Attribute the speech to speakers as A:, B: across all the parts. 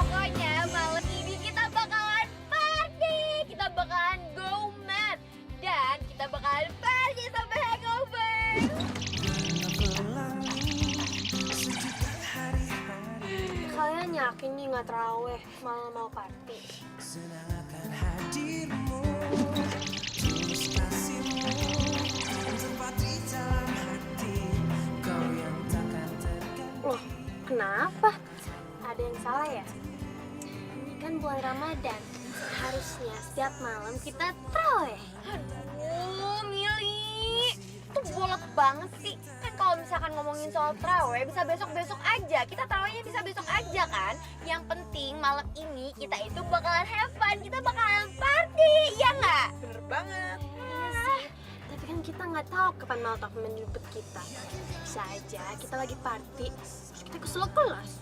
A: Pokoknya malam ini kita bakalan party, kita bakalan go mad, dan kita bakalan party sampai hangover.
B: Kalian yakin nih nggak terawih malah mau party?
C: Senangkan hadirmu, tulus kasihmu, tempat di dalam hati, kau yang takkan terganti.
B: Loh, kenapa? Ada yang salah ya? Ini kan bulan Ramadan. Harusnya setiap malam kita terawih.
A: Aduh, Mili, tuh bolot banget sih. Kan kalau misalkan ngomongin soal terawih bisa besok-besok aja. Kita terawihnya bisa besok aja kan. Yang penting malam ini kita itu bakalan have fun, kita bakalan party, ya nggak?
D: Bener banget.
B: Iya sih. Tapi kan kita nggak tahu kapan Malta menjemput kita. Bisa aja kita lagi party, terus kita keselak kelas.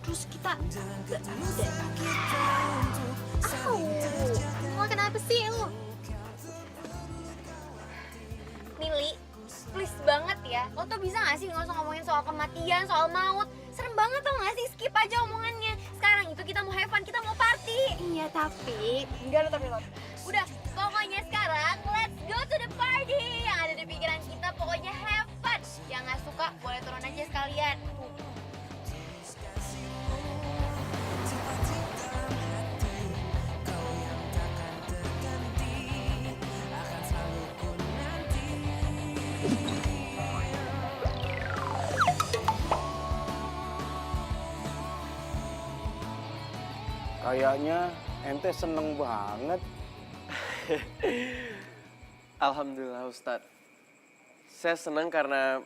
B: Terus kita nggak deh. Mau kenapa sih lu?
A: Mili, please banget ya. Lo tuh bisa gak sih nggak usah ngomongin soal kematian, soal maut. Serem banget tau gak sih? Skip aja omongannya. Sekarang itu kita mau have fun, kita mau party.
B: Iya tapi
A: Enggak ada tapi lo. Udah, pokoknya sekarang let's go to the party. Yang ada di pikiran kita pokoknya have fun. Yang gak suka boleh turun aja sekalian.
E: Kayaknya ente seneng banget.
D: Alhamdulillah Ustadz. Saya senang karena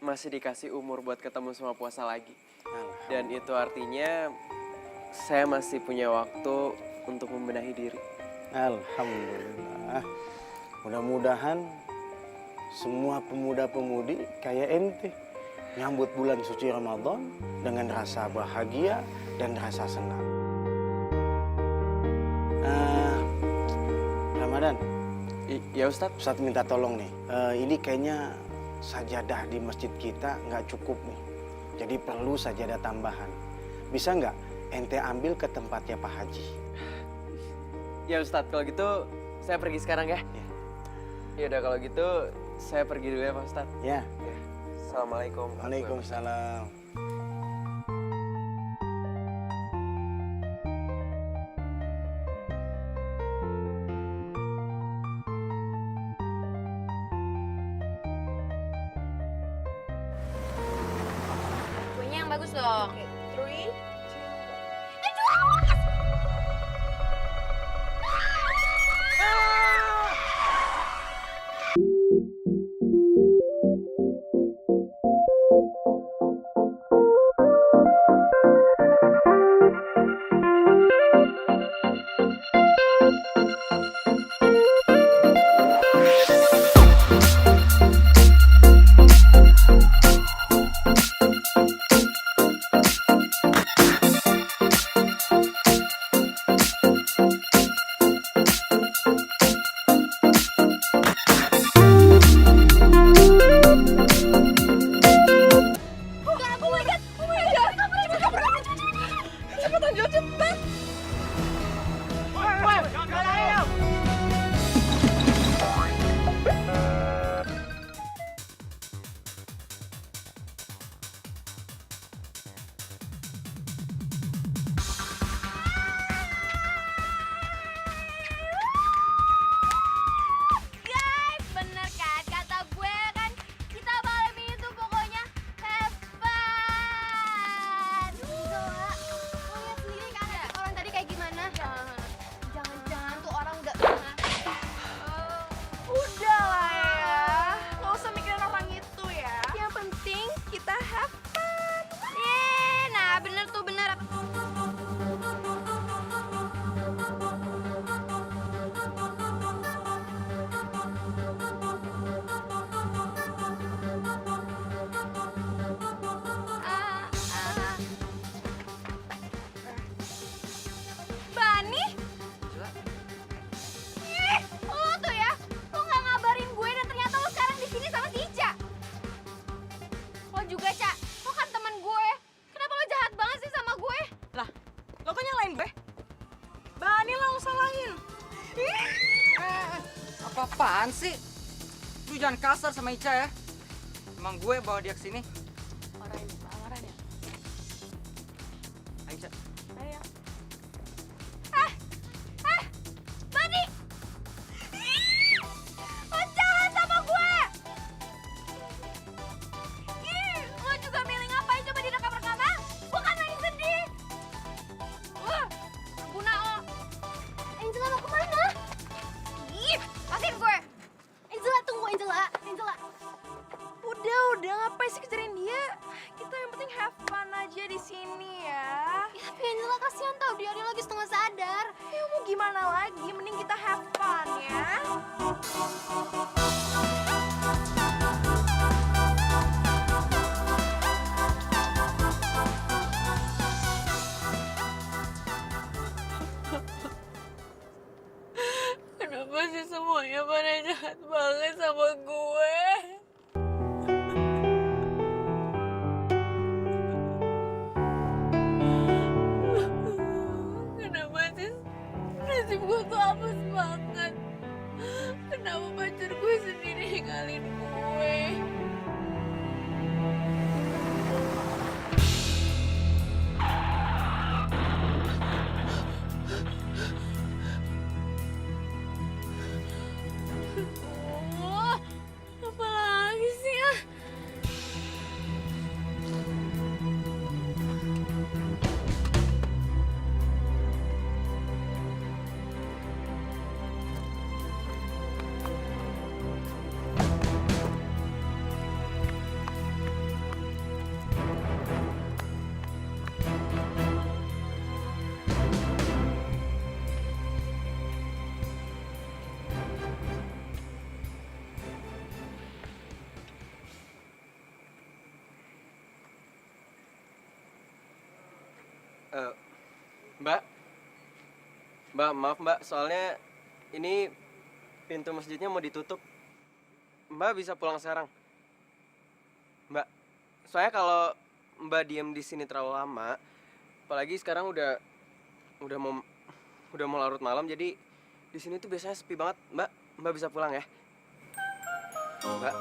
D: masih dikasih umur buat ketemu sama puasa lagi. Dan itu artinya saya masih punya waktu untuk membenahi diri.
E: Alhamdulillah. Mudah-mudahan semua pemuda-pemudi kayak ente nyambut bulan suci Ramadan dengan rasa bahagia dan rasa senang. Ramadan,
D: Ya Ustadz.
E: Ustadz minta tolong nih. Ini kayaknya sajadah di masjid kita nggak cukup nih. Jadi perlu sajadah tambahan. Bisa nggak ente ambil ke tempatnya Pak Haji?
D: Ya Ustadz, kalau gitu saya pergi sekarang ya. Ya udah kalau gitu saya pergi dulu ya Pak Ustadz.
E: Ya.
D: Assalamualaikum.
E: Waalaikumsalam.
A: Kuenya yang bagus dong. 3, 2, 1.
F: Apa-apaan sih? Lu jangan kasar sama Ica ya. Emang gue bawa dia ke sini.
B: Orang ya.
F: Ica.
B: Ayo.
A: Bani! Lo jahat sama gue! Ih, lo juga milih ngapain coba direkam rekaman? Gue kan lagi sedih! Wah, guna lo!
B: Angela mau kemana?
A: Ih, lepasin gue!
B: Angela, tunggu Angela.
G: Udah, ngapain sih kejarin dia? Kita yang penting have fun aja di sini ya.
B: Ya, tapi Angela kasihan tau, dia lagi setengah sadar.
G: Ya mau gimana lagi, mending kita have fun ya.
A: Kenapa sih semuanya pada jahat banget sama gue? Kenapa sih nasib gue tuh hapus banget? Kenapa pacar gue sendiri ninggalin gue? Oh, apa lagi sih ah?
D: Eh, Mbak, maaf Mbak, soalnya ini pintu masjidnya mau ditutup. Mbak bisa pulang sekarang. Mbak, soalnya kalau Mbak diem di sini terlalu lama, apalagi sekarang udah mau udah mau larut malam, jadi di sini tuh biasanya sepi banget. Mbak bisa pulang ya. Mbak.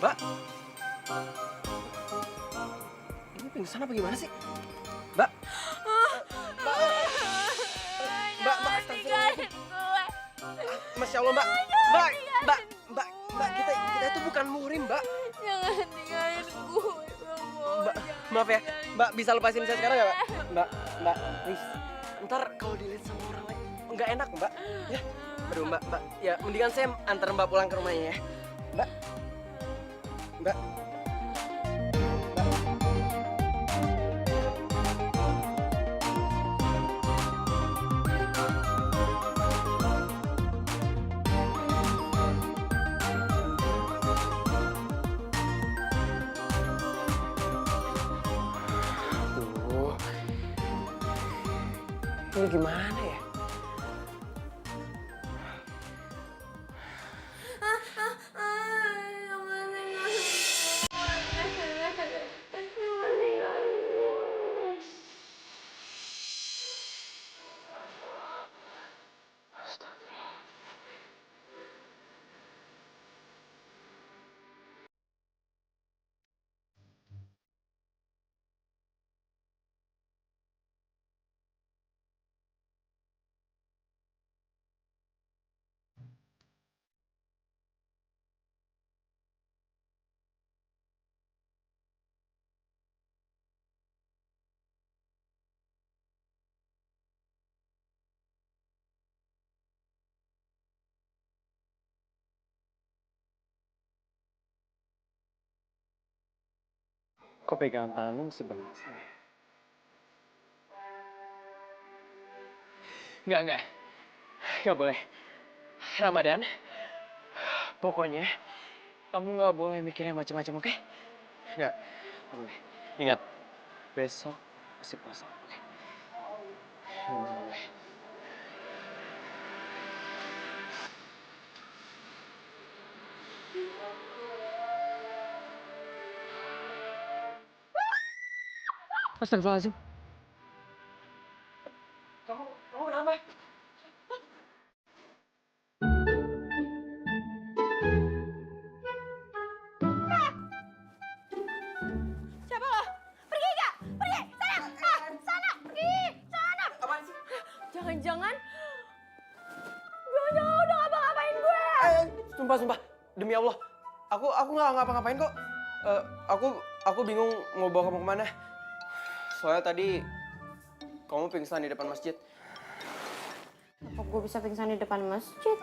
D: Mbak. Ini pingsan apa gimana sih? Mbak. Mbak, astagfirullahaladzim. Masya Allah, Mbak. Mbak, kita itu bukan muhrim, Mbak.
A: Jangan tinggalin gue,
D: Mbak, maaf ya. Mbak, bisa lepasin saya sekarang nggak, Mbak? Mbak, please. Ntar kalau dilihat sama orang lain, nggak enak, Mbak. Ya, aduh, Mbak. Ya, mendingan saya antar Mbak pulang ke rumahnya ya. Mbak. Mbak. Aduh. Ini gimana ya? Kok pegang tangan sebelah sih? Enggak. Enggak boleh. Ramadan, pokoknya kamu nggak boleh mikir yang macam-macam, oke? Nggak boleh. Ingat, besok masih puasa, oke? Nggak boleh. Astagfirullahaladzim. sumpah. Demi Allah. Aku nggak ngapa-ngapain kok. Aku bingung mau bawa kamu kemana. Soalnya tadi kamu pingsan di depan masjid.
A: Apa gue bisa pingsan di depan masjid?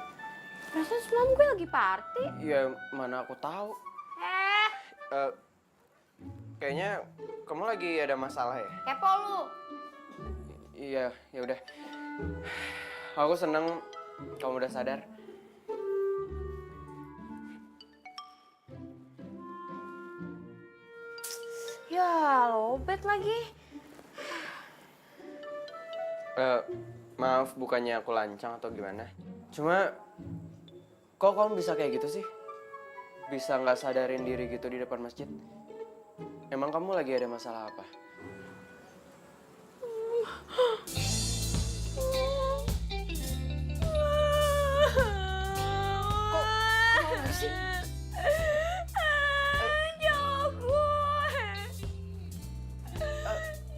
A: Perasaan semalam gue lagi party.
D: Ya mana aku tahu. Kayaknya kamu lagi ada masalah ya?
A: Kepo lu.
D: Iya, ya udah. Aku seneng kamu udah sadar.
A: Ya, lobet lagi.
D: Maaf, bukannya aku lancang atau gimana. Cuma, kok kamu bisa kayak gitu sih? Bisa nggak sadarin diri gitu di depan masjid? Emang kamu lagi ada masalah apa? Kok kamu sih?
G: Nyokap gue.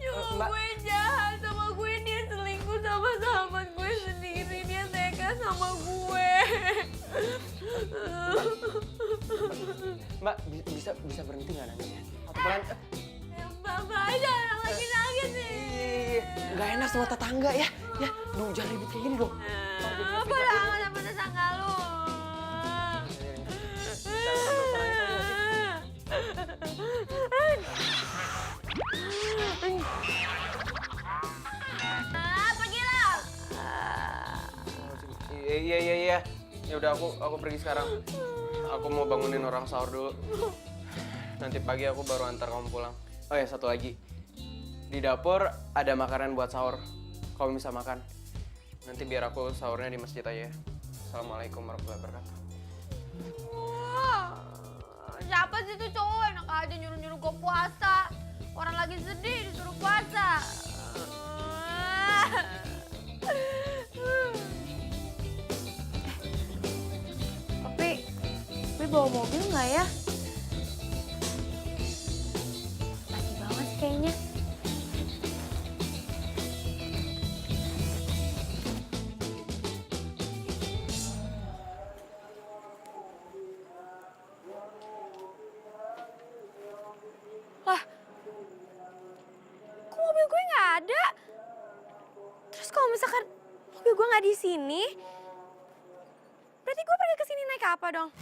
G: Nyokap
D: Mbak.
G: gue jahat sama gue. Dia selingkuh sama sahabat gue sendiri. Dia tega sama gue.
D: Mbak, bisa berhenti nggak nangisnya? Pelan.
G: Bapak aja orang lagi nangis nih.
D: Nggak enak sama tetangga ya. Ya, duh jangan ribut kayak gini dong.
G: Apa lah sama tetangga lu?
A: Pergi lah.
D: Iya. Ya udah aku pergi sekarang. Aku mau bangunin orang sahur dulu. Nanti pagi aku baru antar kamu pulang. Oh ya, satu lagi. Di dapur ada makanan buat sahur. Kamu bisa makan. Nanti biar aku sahurnya di masjid aja. Assalamualaikum warahmatullahi wabarakatuh.
G: Wah, siapa sih tuh cowok enak aja nyuruh-nyuruh gue puasa. Orang lagi sedih disuruh puasa.
A: Tapi bawa mobil nggak ya? Pasti bawa sih kayaknya.
G: Lah, kok mobil gue nggak ada? Terus kalau misalkan mobil gue nggak di sini, berarti gue pergi ke sini naik apa dong?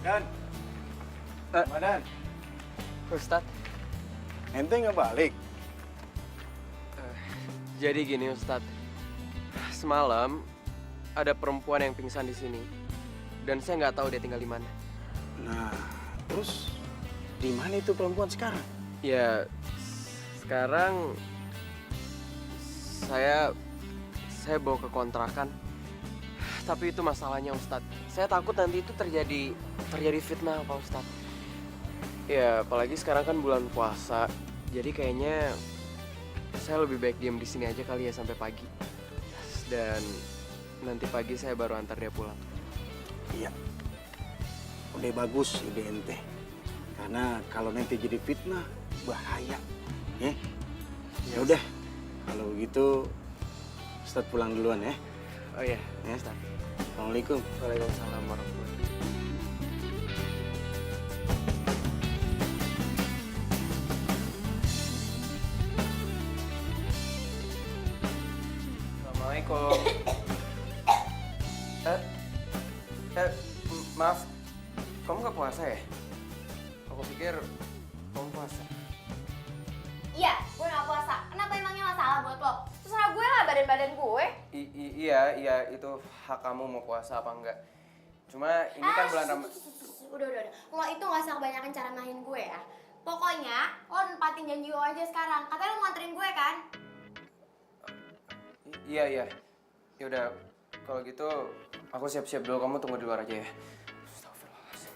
E: Dan, Madan,
D: Ustadz,
E: ente nggak balik?
D: jadi gini Ustadz. Semalam ada perempuan yang pingsan di sini. Dan saya nggak tahu dia tinggal di mana.
E: Nah, terus di mana itu perempuan sekarang?
D: Ya, sekarang saya bawa ke kontrakan. Tapi itu masalahnya Ustadz. Saya takut nanti itu terjadi fitnah Pak Ustadz. Ya, apalagi sekarang kan bulan puasa. Jadi kayaknya saya lebih baik diam di sini aja kali ya sampai pagi. Dan nanti pagi saya baru antar dia pulang.
E: Iya. Udah bagus ide ente. Karena kalau nanti jadi fitnah, bahaya. Ya udah, kalau gitu Ustadz pulang duluan ya.
D: Oh iya,
E: Ya.
D: Ustadz.
E: Assalamualaikum.
D: Waalaikumsalam warahmatullahi wabarakatuh. Assalamualaikum. Maaf, kamu nggak puasa ya? Aku pikir kamu puasa.
A: Iya, gue nggak puasa. Kenapa emangnya masalah buat lo? Terserah gue lah badan-badan gue.
D: Iya, itu hak kamu mau puasa apa enggak. Cuma ini kan bulan Ramadan.
A: Udah. Lo itu nggak usah kebanyakan cara main gue ya. Pokoknya lo nempatin janji lo aja sekarang. Katanya lo mau nganterin gue kan?
D: Iya. Ya udah, kalau gitu aku siap-siap dulu. Kamu tunggu di luar aja ya. Astagfirullahaladzim.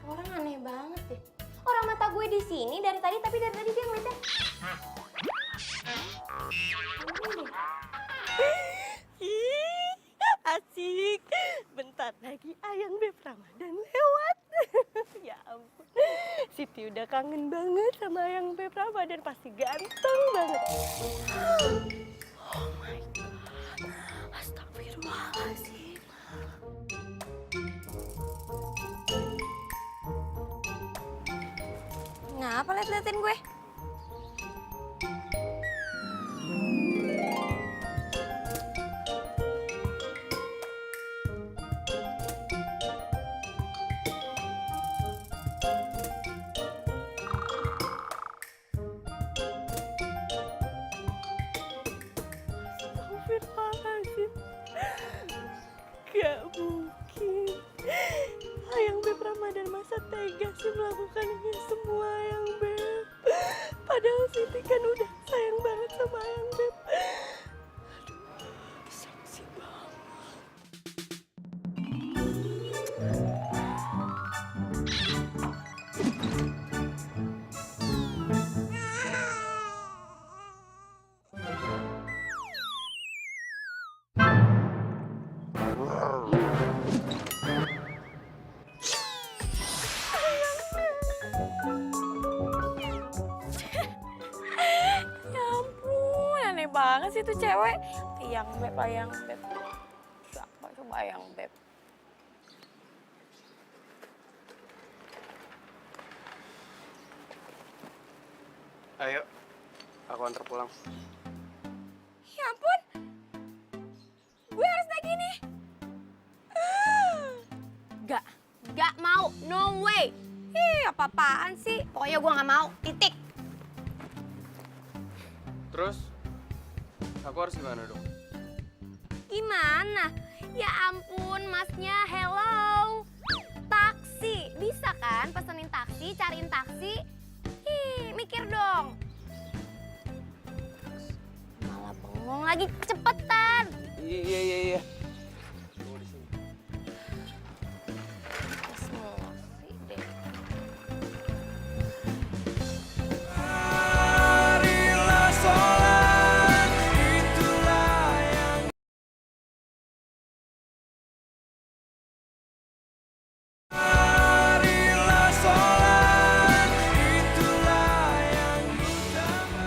A: Orang aneh banget deh. Orang mata gue di sini dari tadi, tapi dari tadi dia ngeliatnya.
B: Ih, asik. Bentar lagi Ayang Beb Ramadan lewat. Ya ampun. Siti udah kangen banget sama Ayang Beb Ramadan. Pasti ganteng banget. Oh my God. Astagfirullahaladzim.
G: Ngapa liat-liatin gue?
B: Astagfirullahaladzim. Gak mungkin. Ayang Beb Ramadan masa tega sih melakukan ini semua Ayang Beb. Padahal Siti kan udah sayang banget sama Ayang Beb. Aduh, seksi banget.
G: Ya ampun, aneh banget sih tuh cewek. Ayang Beb, Ayang Beb. Siapa coba Ayang Beb?
D: Ayo, aku antar pulang.
G: Ya ampun, gue harus naik gini. Gak mau, no way. Ih, apa-apaan sih? Pokoknya gue gak mau, titik.
D: Terus, aku harus gimana dong?
G: Gimana? Ya ampun, masnya, hello. Taksi, bisa kan pesenin taksi, cariin taksi? Ih, mikir dong. Malah bengong lagi, cepetan.
D: Iya. Tunggu di sini.
G: Emosi deh.
C: Marilah sholat, itulah yang marilah sholat, itulah yang utama.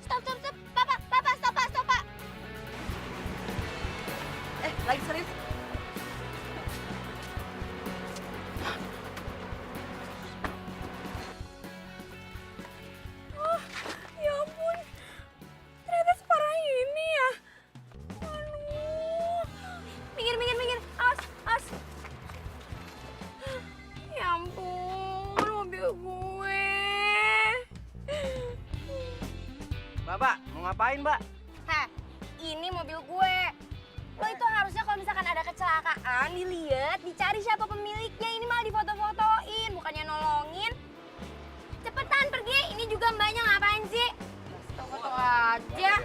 G: Stop. Papa, stop, Pak.
B: Lagi serius?
G: Ya ampun, ternyata separah ini ya. Aduh, minggir, awas. Ya ampun, mobil gue.
F: Mbak, mau ngapain, Mbak?
G: Heh, ini mobil gue. Lo itu harusnya kalau misalkan ada kecelakaan, dilihat, dicari siapa pemiliknya. Ini malah difoto-fotoin, bukannya nolongin. Cepetan pergi, ini juga mbaknya ngapain sih? Foto-foto aja.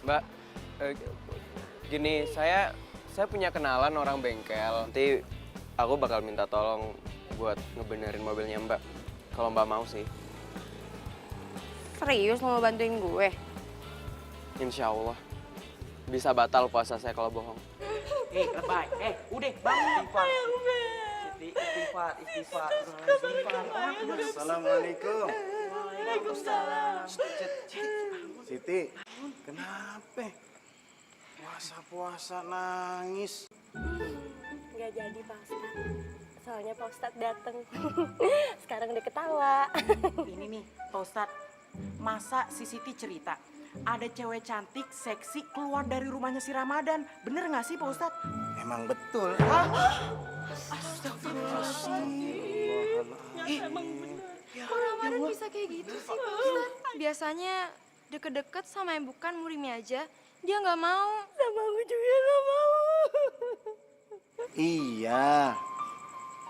D: Mbak, gini, saya punya kenalan orang bengkel. Nanti aku bakal minta tolong buat ngebenerin mobilnya Mbak. Kalau Mbak mau sih.
G: Serius mau bantuin gue?
D: Insya Allah. Bisa batal puasa saya kalau bohong.
F: Lebay. Udah, bangun. Siti, istighfar.
E: Assalamualaikum.
F: Waalaikumsalam.
E: Siti, kenapa? Puasa-puasa nangis.
B: Nggak jadi Pak Ustadz. Soalnya Pak Ustadz dateng. Sekarang udah ketawa.
H: Ini nih, Pak Ustadz, masa si Siti cerita ada cewek cantik, seksi keluar dari rumahnya si Ramadan. Bener nggak sih Pak Ustadz?
E: Emang betul.
G: Ramadan bisa kayak gitu sih, Pak Ustadz? Biasanya deket-deket sama yang bukan murimnya aja. Dia nggak mau.
B: Sama aku juga gak mau.
E: Iya.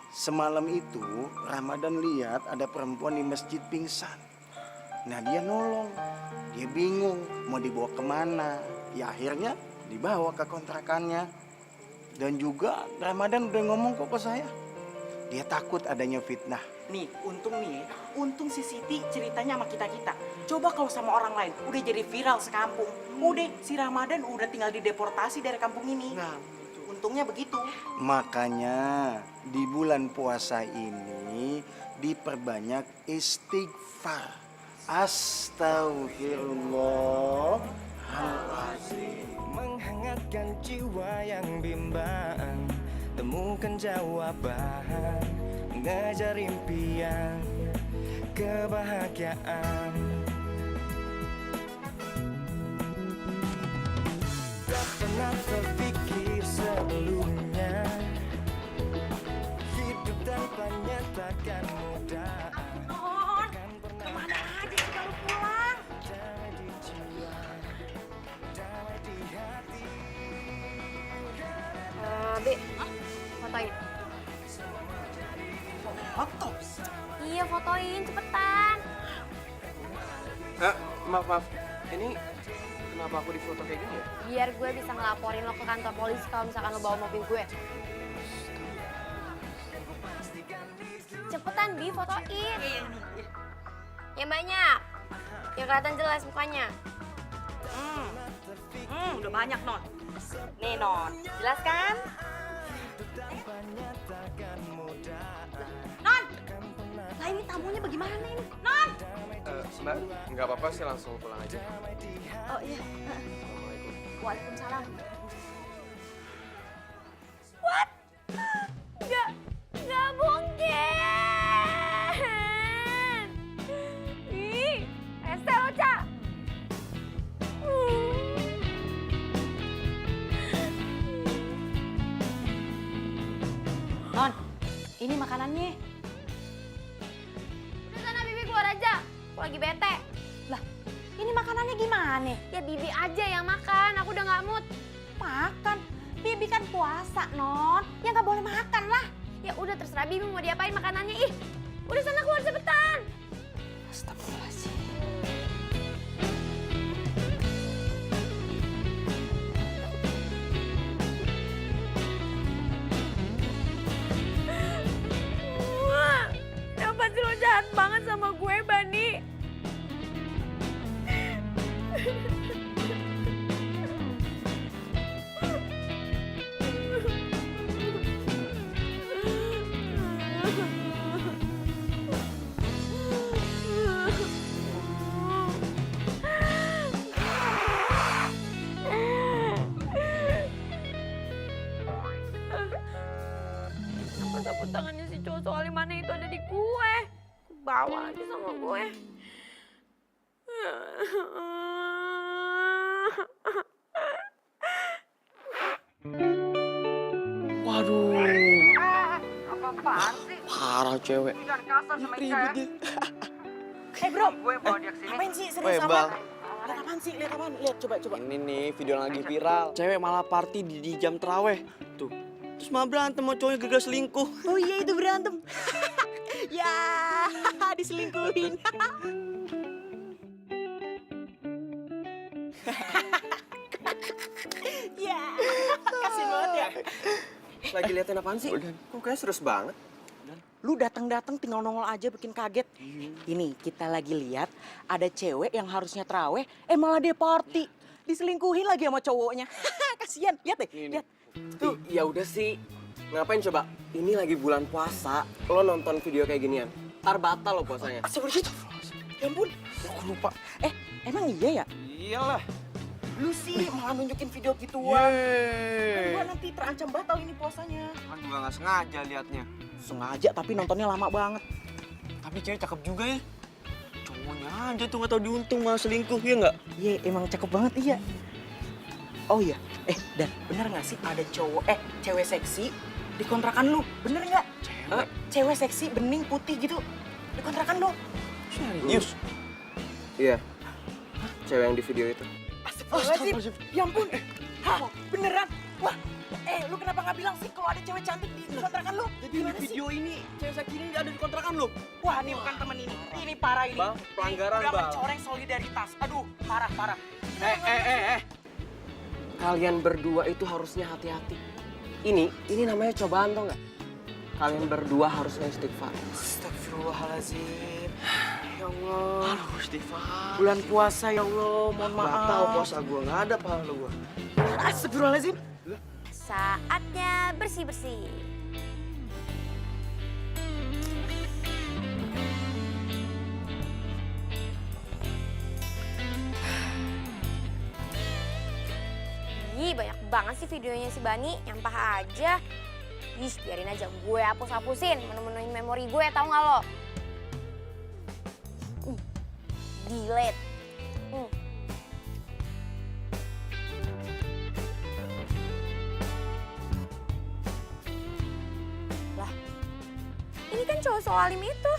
E: Semalam itu Ramadan lihat ada perempuan di masjid pingsan. Nah dia nolong. Dia bingung mau dibawa kemana. Ya akhirnya dibawa ke kontrakannya. Dan juga Ramadan udah ngomong kok ke saya. Dia takut adanya fitnah.
H: Nih, untung si Siti ceritanya sama kita-kita. Coba kalau sama orang lain, udah jadi viral sekampung. Udah, si Ramadan udah tinggal dideportasi dari kampung ini. Nah, untungnya begitu.
E: Makanya di bulan puasa ini diperbanyak istighfar. Astagfirullahaladzim.
C: Menghangatkan jiwa yang bimbang, temukan jawaban, mengejar impian, kebahagiaan. Tak pernah terpikir sebelumnya, hidup tanpanya takkan mudah. Takkan pernah
H: Kemana aja sih kalau pulang?
C: damai di jiwa, damai di hati.
A: Bi, fotoin.
H: Foto?
A: Iya, fotoin, cepetan.
D: Maaf. Ini kenapa aku difoto kayak gini ya?
A: Biar gue bisa ngelaporin lo ke kantor polisi kalau misalkan lo bawa mobil gue. Cepetan, Bi, fotoin. Yang banyak. Yang kelihatan jelas mukanya.
H: Udah banyak, Non. Nih, Non. Jelas kan? Non! Lah ini tamunya bagaimana ini? Non!
D: Mbak, nggak apa-apa sih, langsung pulang aja.
H: Oh iya. Waalaikumsalam.
A: Nggak mungkin. Ih, rese lo, Ca.
H: Non, ini makanannya.
A: Udah sana, Bibi keluar aja. Aku lagi bete.
H: Lah, ini makanannya gimana?
A: Ya Bibi aja yang makan, aku udah nggak mood.
H: Makan. Bibi kan puasa, Non. Ya nggak boleh makan lah.
A: Ya udah terserah Bibi mau diapain makanannya. Ih, udah sana keluar cepetan.
H: Astagfirullahaladzim.
A: Wah, kenapa sih lo jahat banget sama gue, Bani? Sapu tangannya si cowok soalnya mana itu ada di gue. Bawa lagi sama gue.
D: Waduh,
F: Apa-apaan sih?
D: parah cewek.
F: Jangan kasar sama Ica ya.
H: Bro,
F: Gue bawa dia kesini.
H: apain sih? Serius
D: Weh,
H: apa?
D: Bal.
H: Lihat apaan sih? Lihat apaan? Lihat, coba.
I: Ini nih video yang lagi viral. Cewek malah party di jam terawih. Tuh. Terus malah berantem sama cowoknya gagal selingkuh.
H: Oh iya, itu berantem. Ya, diselingkuhin. Ya, kasih banget ya.
D: Lagi liatin apaan sih? Kok kayaknya serius banget?
H: Lu datang-datang tinggal nongol aja bikin kaget. Ini kita lagi lihat ada cewek yang harusnya terawih, malah dia party. Diselingkuhin lagi sama cowoknya. Kasian, lihat deh, lihat.
D: Tuh, ya udah sih. Ngapain coba? Ini lagi bulan puasa, lo nonton video kayak ginian. Ntar batal lo puasanya.
H: Astagfirullahaladzim. Ya ampun, aku lupa. Emang iya ya?
I: Iyalah.
H: Lu sih malah nunjukin video gituan. Gua nanti terancam batal ini puasanya.
I: Kan juga nggak sengaja liatnya.
H: Sengaja tapi nontonnya lama banget.
I: Tapi cewek cakep juga ya. Cowoknya aja tuh nggak tau diuntung malah selingkuh, ya nggak?
H: Iya, emang cakep banget iya. Oh iya, Dan bener nggak sih ada cewek seksi di kontrakan lu? Bener nggak? Cewek seksi bening putih gitu di kontrakan lu.
I: Serius?
D: Iya. Cewek yang di video itu.
H: Astagfirullahaladzim. Ya ampun. Hah, beneran? Wah, lu kenapa nggak bilang sih kalau ada cewek cantik di kontrakan lu?
I: Jadi di video ini cewek Sakina ini ada di kontrakan lo.
H: Wah, ini bukan temen ini. Ini parah ini.
I: Bang, pelanggaran,
H: Ini udah
I: Bang.
H: mencoreng solidaritas. Aduh, parah.
D: Kalian berdua itu harusnya hati-hati. Ini namanya cobaan tau nggak? Kalian berdua harusnya istighfar.
H: Astagfirullahaladzim. Ya Allah.
I: Aduh, Istighfar.
H: Bulan puasa ya Allah, mohon maaf.
I: Batal puasa gue, nggak ada pahala gue.
H: Astagfirullahaladzim.
G: Saatnya bersih-bersih. Ih, banyak banget sih videonya si Bani, nyampah aja. Ih, biarin aja, gue hapus-hapusin, menu-menuin memori gue, tau gak lo? Delete. Lah, ini kan cowok soalim itu.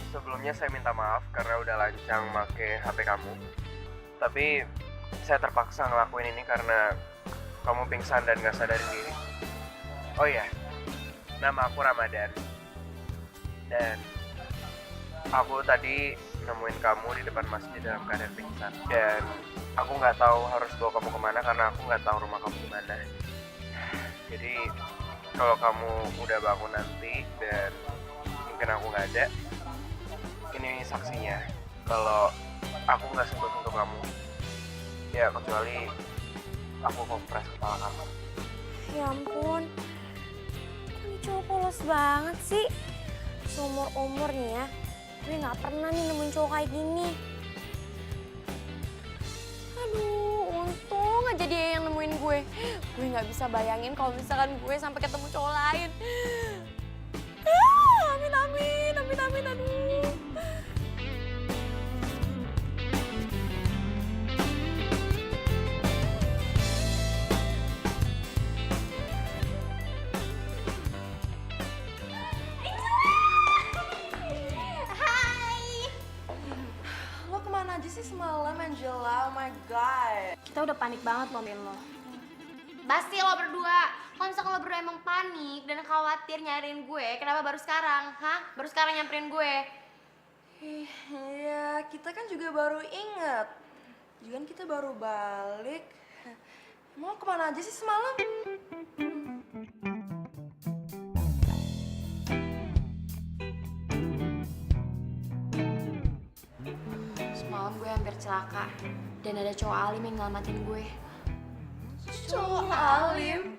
D: Sebelumnya saya minta maaf karena udah lancang make HP kamu. Tapi saya terpaksa ngelakuin ini karena kamu pingsan dan gak sadarin diri. Oh iya, nama aku Ramadan. Dan aku tadi nemuin kamu di depan masjid dalam keadaan pingsan. Dan aku nggak tahu harus bawa kamu kemana karena aku nggak tahu rumah kamu di mana. Jadi kalau kamu udah bangun nanti dan mungkin aku nggak ada, ini saksinya kalau aku nggak sebut untuk kamu. Ya kecuali aku kompres kepala kamu.
G: Ya ampun, kok ini cowok polos banget sih? Seumur-umur nih ya, gue gak pernah nih nemuin cowok kayak gini. Aduh, untung aja dia yang nemuin gue. Gue gak bisa bayangin kalau misalkan gue sampai ketemu cowok lain. Amin, aduh.
B: Lo kemana aja sih semalam, Angela? Oh my God.
G: Kita udah panik banget loh, lo. Pasti lo berdua. Kalau misalkan lo berdua emang panik dan khawatir nyariin gue, kenapa baru sekarang? Hah? Baru sekarang nyamperin gue?
B: Iya, kita kan juga baru inget. Juga kan kita baru balik. Mau kemana aja sih semalam?
G: Semalam gue hampir celaka dan ada cowok alim yang ngelamatin gue.
B: Cowok alim?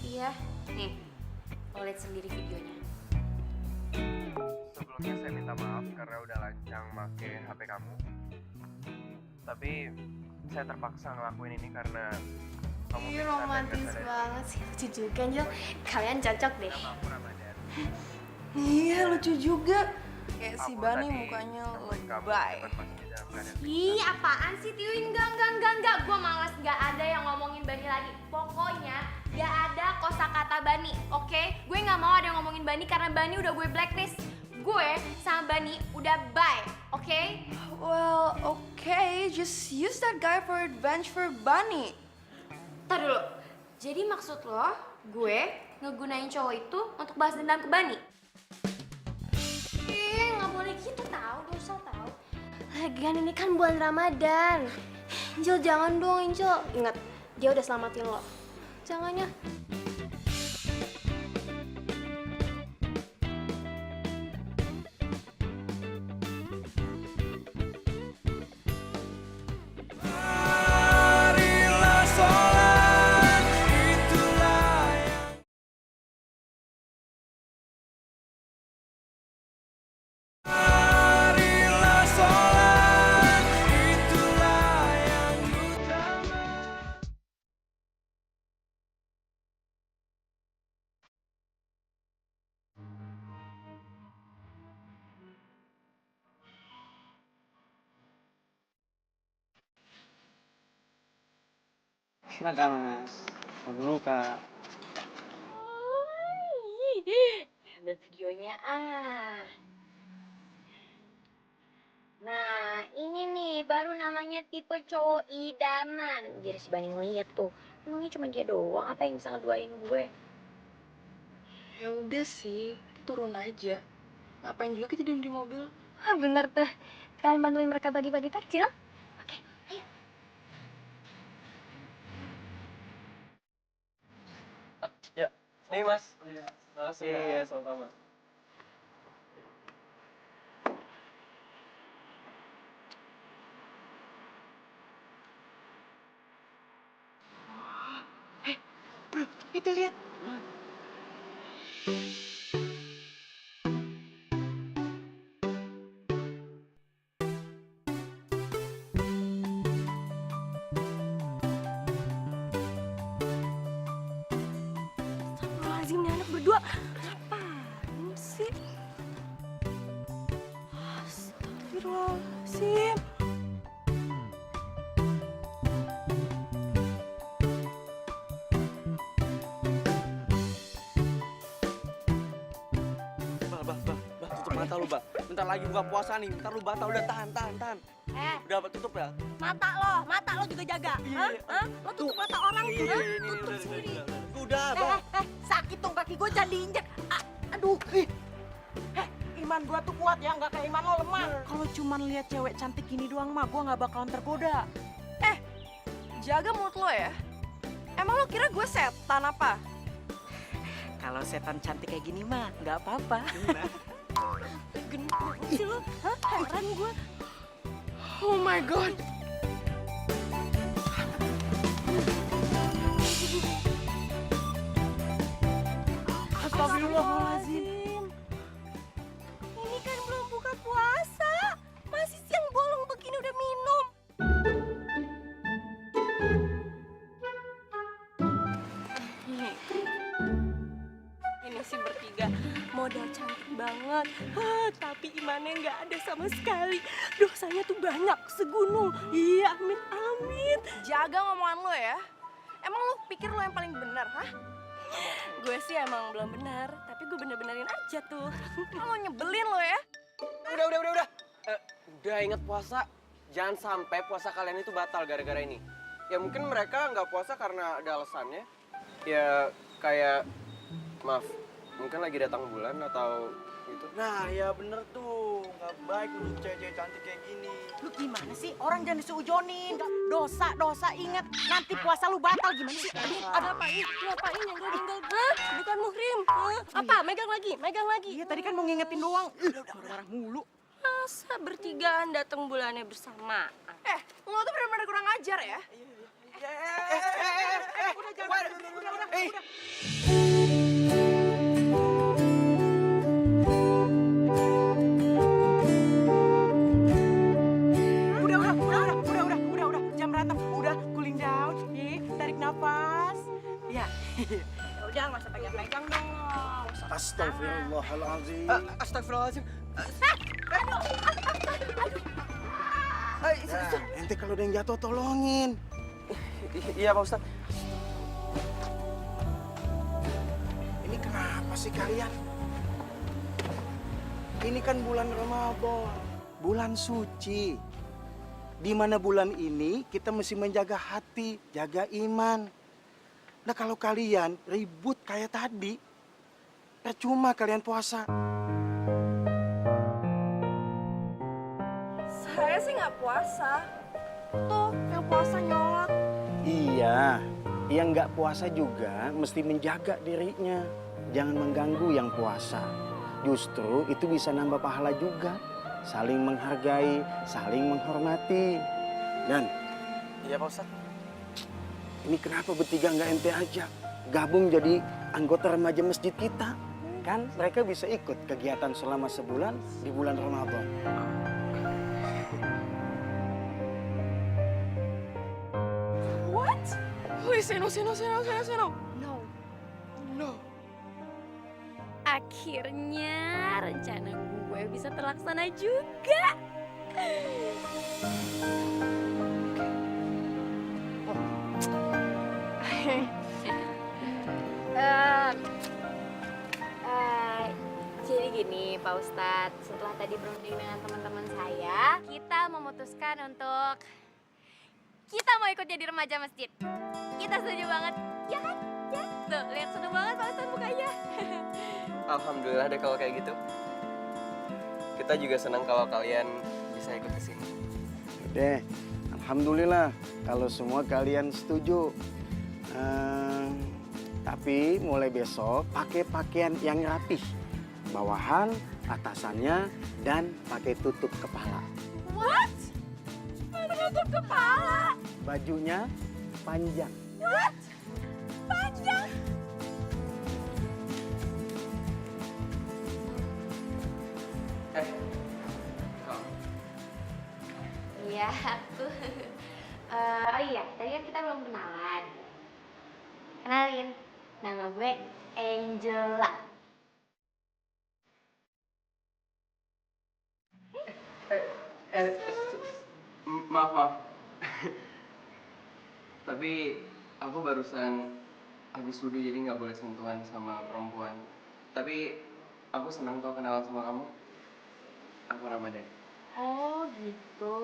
G: Iya, nih, lo lihat sendiri videonya.
D: Sebelumnya saya minta maaf karena udah lancang make HP kamu. Tapi saya terpaksa ngelakuin ini karena kamu
G: Ih,
D: pingsan dan
G: romantis
D: gak sadar.
G: banget sih, lucu juga Angel. Kalian cocok deh.
D: Nama aku Ramadan.
B: Iya, lucu juga. Kayak si
D: Aku
B: Bani
D: tadi
B: mukanya
D: nemuin kamu di
B: lebay.
D: depan masjid dalam keadaan
G: Ih, apaan sih Tiwi? Enggak. Gue males, gak ada yang ngomongin Bani lagi. Pokoknya gak ada kosakata Bani, oke? Gue gak mau ada yang ngomongin Bani karena Bani udah gue blacklist. Gue sama Bani udah bye, oke?
B: Well, okay, just use that guy for revenge for Bunny.
G: Ntar dulu, jadi maksud lo gue ngegunain cowok itu untuk balas dendam ke Bani? Gak boleh gitu tau, dosa tau. Lagian ini kan bulan Ramadan. Angel jangan dong Angel. Ingat, dia udah selamatin lo. Jangan ya.
C: Marilah sholat, itulah yang Marilah sholat, itulah yang utama.
I: Silakan Mas. Dulu Kak.
G: Ada videonya ah. Nah, ini nih baru namanya
A: tipe cowok idaman. Jadi si Bani ngeliat tuh, emangnya cuma dia doang apa yang bisa ngeduain gue?
B: Ya udah sih, turun aja. Ngapain juga kita di mobil?
A: Ah bener tuh, kalian bantuin mereka bagi-bagi takjil. Oke, ayo.
D: Ya, nih Mas. Makasih. Iya, sama-sama.
H: Itu lihat.
B: Astagfirullahaladzim, nih anak berdua. Apaan sih? Astagfirullahaladzim.
I: Bah, tutup mata lu, Bah. Bentar lagi buka puasa nih, bentar lu batal, udah tahan. Udah, Bah, tutup ya.
B: Mata lo juga jaga.
I: Iya, iya.
B: Hah? Lo tutup mata orang tuh,
I: Iya,
B: hah?
I: ini
B: Tutup sendiri.
I: Udah, Bah.
H: Sakit dong kaki gue jadi injek. Aduh. Iman gue tuh kuat ya, nggak kayak iman lo lemah. Kalau cuman lihat cewek cantik gini doang mah, gue nggak bakalan tergoda.
B: Jaga mulut lo ya. Emang lo kira gue setan apa?
H: Kalau setan cantik kayak gini mah, nggak apa-apa.
B: Gendut sih lo. Hah? Heran gue. Oh my god.
H: Astagfirullahaladzim.
B: Ini kan belum buka puasa. Masih siang bolong begini udah minum. Ini sih bertiga modal cantik banget. Tapi imannya nggak ada sama sekali. Dosanya tuh banyak segunung. Iya, amit-amit. Jaga ngomongan lo ya. Emang lo pikir lo yang paling benar, hah? Gue sih emang belum benar, tapi gue bener-benerin aja tuh. Lo nyebelin lo ya.
D: Udah. Udah inget puasa. Jangan sampai puasa kalian itu batal gara-gara ini. Ya mungkin mereka nggak puasa karena ada alasannya. Ya kayak, maaf, mungkin lagi datang bulan atau gitu.
I: Nah, ya bener tuh. Nggak baik lu cewek-cewek cantik kayak gini.
H: Lu gimana sih? Orang jangan disuujonin. Dosa ingat. Nanti puasa lu batal gimana sih?
B: Ada apa ini? Ngapain nyenggol-nyenggol? Hah? Bukan muhrim. Hah? Apa? Megang lagi.
H: Iya tadi kan mau ngingetin doang. Marah-marah mulu.
B: Masa bertigaan datang bulannya bersama? Lo tuh benar-benar kurang ajar ya.
H: Udah. Jam berantem. Udah, cooling down. Tarik nafas. Ya.
B: Ya udah, nggak usah pegang-pegang dong.
E: Astagfirullahaladzim.
D: Astagfirullahaladzim.
E: Ente kalau ada yang jatuh tolongin.
D: Iya Pak Ustadz.
E: Ini kenapa sih kalian? Ini kan bulan Ramadan, bulan suci. Di mana bulan ini kita mesti menjaga hati, jaga iman. Nah kalau kalian ribut kayak tadi, percuma kalian puasa.
B: Saya sih nggak puasa. Tuh, yang puasa nyolot.
E: Iya, yang nggak puasa juga mesti menjaga dirinya. Jangan mengganggu yang puasa. Justru itu bisa nambah pahala juga. Saling menghargai, saling menghormati. Dan,
D: Iya Pak Ustadz.
E: ini kenapa bertiga nggak ente aja? Gabung jadi anggota remaja masjid kita. Kan mereka bisa ikut kegiatan selama sebulan di bulan Ramadan.
B: What? Wih, Seno.
A: No. Akhirnya rencana gue bisa terlaksana juga. Jadi gini Pak Ustadz, setelah tadi berunding dengan teman-teman saya, kita memutuskan untuk
G: kita mau ikut jadi remaja masjid. Kita setuju banget, ya kan? Ya, tuh lihat seneng banget Pak Ustadz mukanya.
D: Alhamdulillah deh kalau kayak gitu. Kita juga senang kalau kalian bisa ikut ke sini.
E: Deh, alhamdulillah kalau semua kalian setuju. Tapi mulai besok pakai pakaian yang rapih. Bawahan, atasannya, dan pakai tutup kepala.
G: What? Menutup kepala?
E: Bajunya panjang.
G: What? Panjang? Iya, aku. Oh iya, tadi kan kita belum kenalan. Kenalin, nama gue Angela.
D: Maaf. Tapi aku barusan habis wudhu jadi nggak boleh sentuhan sama perempuan. Tapi aku senang kok kenalan sama kamu. Aku Ramadan.
G: Oh gitu.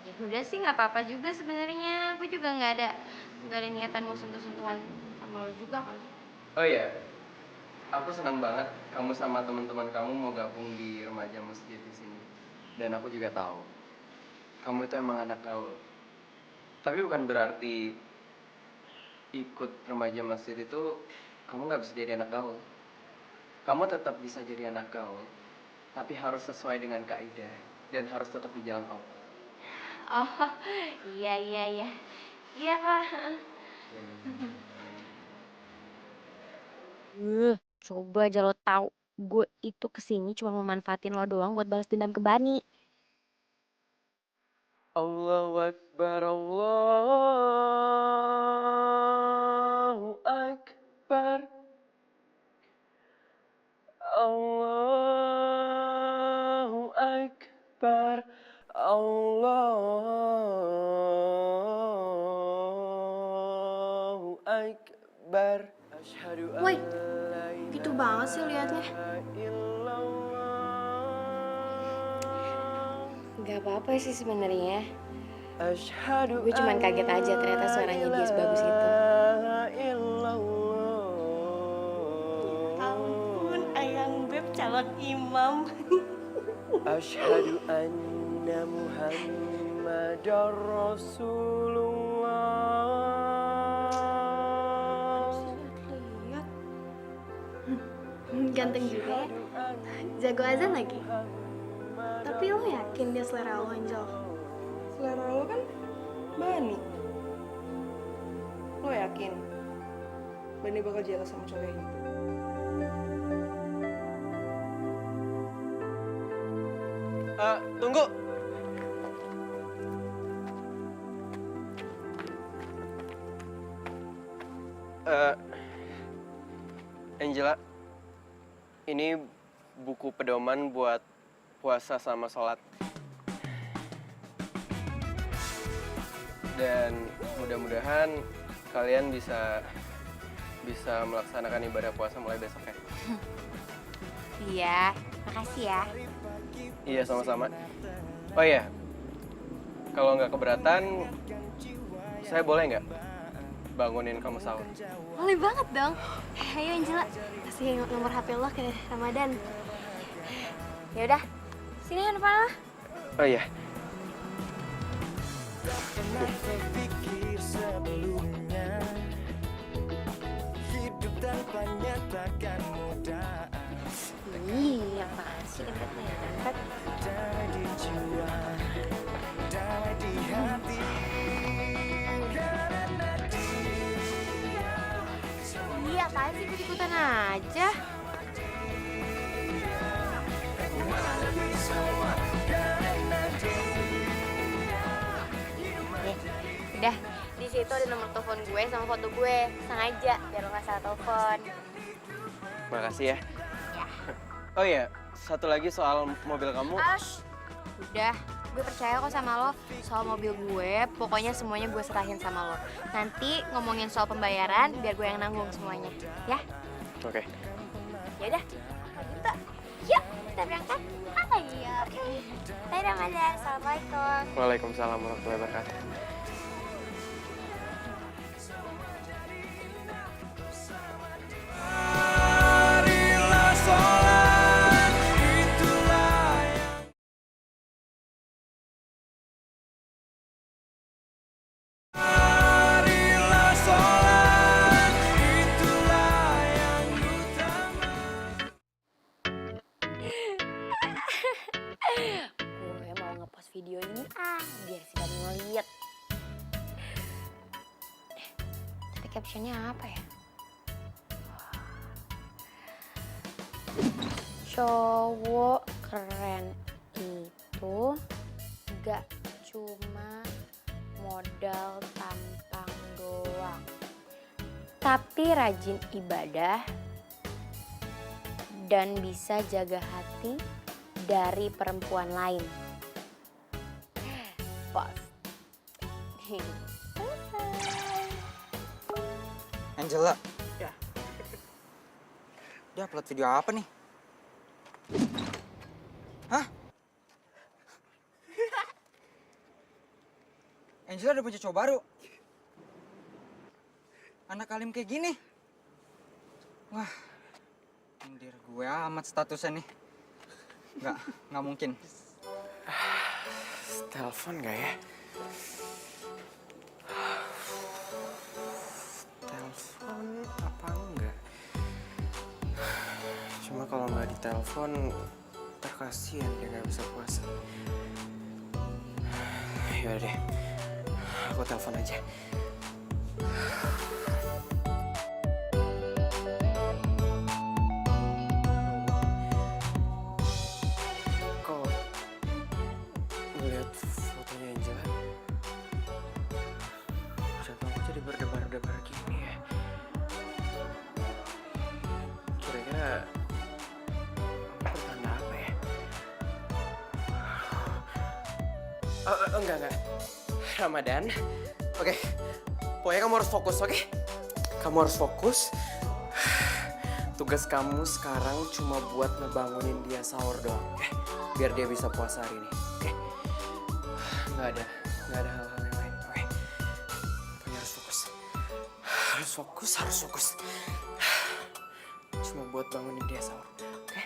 G: Ya udah sih nggak apa-apa juga sebenarnya. Aku juga nggak ada niatan mau sentuh-sentuhan sama lo juga kan.
D: Oh iya, aku senang banget kamu sama teman-teman kamu mau gabung di remaja masjid di sini. Dan aku juga tahu kamu itu emang anak gaul. Tapi bukan berarti ikut remaja masjid itu kamu nggak bisa jadi anak gaul. Kamu tetap bisa jadi anak gaul, tapi harus sesuai dengan kaidah dan harus tetap di jalan Allah.
G: Oh iya. Iya Pak. Coba aja lo tahu, gue itu kesini cuma memanfaatin lo doang buat balas dendam ke Bani.
D: Allahu Akbar, Allahu Akbar. Allahu Akbar. Allahu Akbar. Asyhadu an
G: Woi,
D: la
G: gitu banget sih liatnya.
D: ilaha illallah.
G: Gak apa-apa sih sebenarnya.
D: Asyhadu
G: Gue cuman kaget aja ternyata suaranya dia sebagus itu.
B: Ampun, ayang beb calon imam.
D: Asyhadu anna Muhammadar Rasulullah.
G: Lihat. Ganteng juga ya. Jago azan lagi. Tapi lo yakin dia selera lo, Angel?
J: Selera lo kan Bani. Lo yakin Bani bakal jelas sama cowok ini?
D: Tunggu. Angela, ini buku pedoman buat puasa sama sholat. Dan mudah-mudahan kalian bisa melaksanakan ibadah puasa mulai besok ya.
G: Iya, makasih ya.
D: Iya, sama-sama. Oh iya, kalau nggak keberatan, saya boleh nggak bangunin kamu sahur?
G: Boleh banget dong. Ayo Angela, kasih nomor HP lo ke Ramadan. Ya udah, sini handphone lo.
D: Oh iya.
C: Terpikir sebelumnya hidup tanpanya takkan mudah.
G: Ih, apaan sih kentutnya?
C: Damai di jiwa, damai di hati. Karena dia
G: Iya, apaan sih ikut-ikutan aja? Udah, di situ ada nomor telepon gue sama foto gue. Sengaja biar lo nggak salah telepon.
D: Makasih ya. Oh iya, satu lagi soal mobil kamu.
G: Ash, udah. Gue percaya kok sama lo. Soal mobil gue, pokoknya semuanya gue serahin sama lo. Nanti ngomongin soal pembayaran, biar gue yang nanggung semuanya. Ya?
D: Oke.
G: Yaudah, kalau gitu. Yuk, kita berangkat. Ayo. Bye Ramadan, Assalamualaikum.
D: Waalaikumsalam warahmatullahi wabarakatuh.
G: video ini biar si Bani ngeliat. Tapi captionnya apa ya? Cowok keren itu gak cuma modal tampang doang, tapi rajin ibadah dan bisa jaga hati dari perempuan lain. Pas.
F: Angela. Ya. Dia upload video apa nih? Hah? Angela udah punya cowok baru. Anak alim kayak gini. Wah, nyindir gue amat statusnya nih. Nggak mungkin.
D: Telepon nggak ya? Telepon apa enggak? Cuma kalau nggak ditelepon, ntar kasihan dia nggak bisa puasa. Yaudah deh, aku telepon aja. Kok ngeliat fotonya Angela, jantung aku jadi berdebar-debar gini ya. Kira-kira pertanda apa ya? Enggak. Ramadan. Oke. Pokoknya kamu harus fokus, oke? Kamu harus fokus. Tugas kamu sekarang cuma buat ngebangunin dia sahur doang, oke? Biar dia bisa puasa hari ini, oke? Nggak ada hal-hal yang lain, oke? Pokoknya harus fokus. Harus fokus. Cuma buat bangunin dia sahur, oke?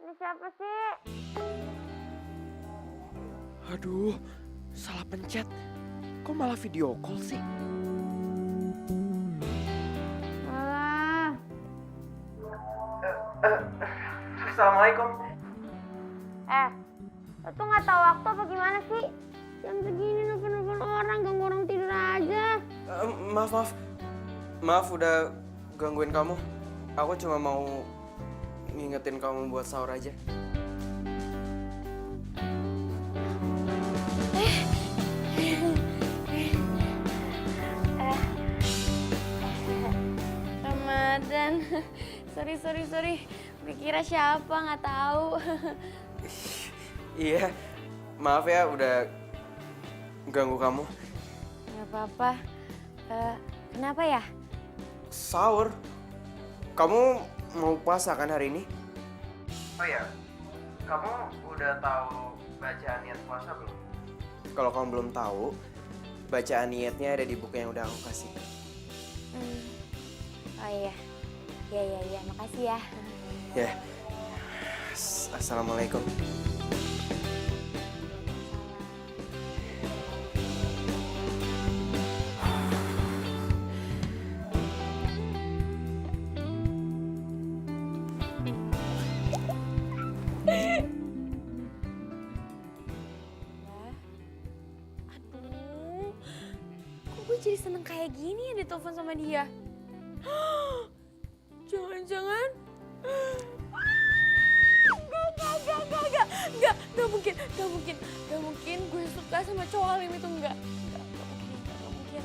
G: Ini siapa sih?
D: Aduh, salah pencet. Kok malah video call sih?
G: Alah.
D: Assalamualaikum.
G: Lo tuh nggak tahu waktu apa gimana sih? Jam segini nelfon orang, ganggu orang tidur aja.
D: Maaf udah gangguin kamu. Aku cuma mau ngingetin kamu buat sahur aja.
G: Ramadan. Sorry. Gue kira siapa, nggak tahu.
D: Iya, maaf ya udah ganggu kamu.
G: Nggak apa-apa. Kenapa ya?
D: Sahur. Kamu mau puasa kan hari ini? Oh iya, kamu udah tahu bacaan niat puasa belum? Kalau kamu belum tahu, bacaan niatnya ada di buku yang udah aku kasih.
G: Oh iya. Iya, makasih ya.
D: Ya. Assalamualaikum.
G: Aduh, kok gue jadi seneng kayak gini ya ditelepon sama dia? Jangan-jangan... Gak mungkin gue suka sama cowok alim itu, enggak mungkin.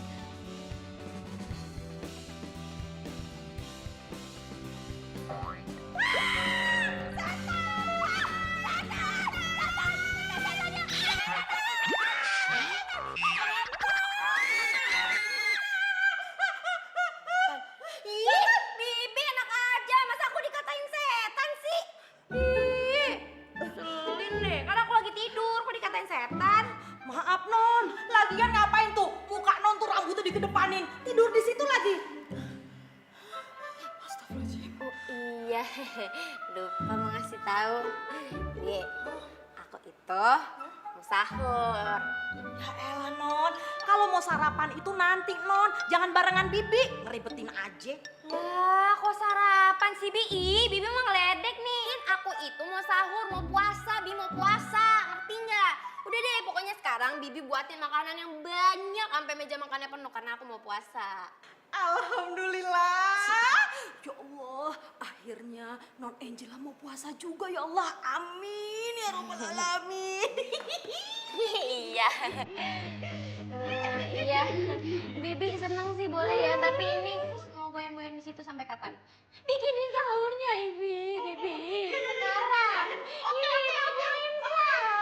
A: Bibi enak aja, masa aku dikatain setan sih? Ih, keselin deh, karena aku lagi tidur, kok dikatain setan?
H: Maaf Non, lagian ngapain tuh? Muka Non tuh rambutnya dikedepanin, tidur di situ lagi.
G: Oh iya, lupa mau ngasih tahu. Nih, aku itu mau sahur.
H: Ya elah Non, kalau mau sarapan itu nanti Non, jangan barengan Bibi, ngeribetin aja.
G: Lah, kok sarapan sih, Bi? Ih, Bibi mau ngeledek nih. Kan aku itu mau sahur, mau puasa, Bi mau puasa. Ngerti nggak? Udah deh, pokoknya sekarang Bibi buatin makanan yang banyak sampai meja makannya penuh karena aku mau puasa.
H: Alhamdulillah. Ya Allah, akhirnya Non Angela mau puasa juga ya Allah. Amin ya rabbal alamin.
G: Iya. Iya. Bibi seneng sih boleh ya, tapi ini mau goyang-goyang di situ sampai kapan? Bikinin sahurnya, Bibi. Sekarang. Ini aku imsak.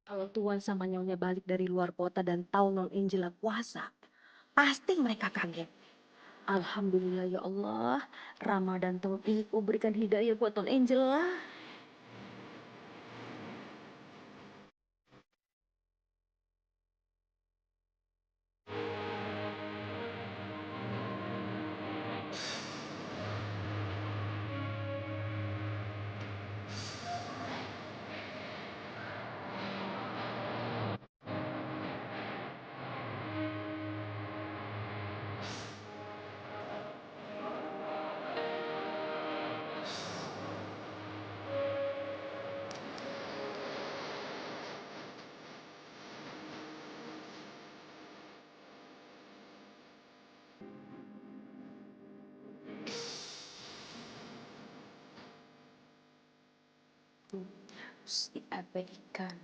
B: Kalau Tuan sama Nyonya balik dari luar kota dan tahu Non Angela puasa, pasti mereka kaget. Alhamdulillah ya Allah, Ramadan tahun ini kau berikan hidayah buat Non Angela. Harus diabaikan.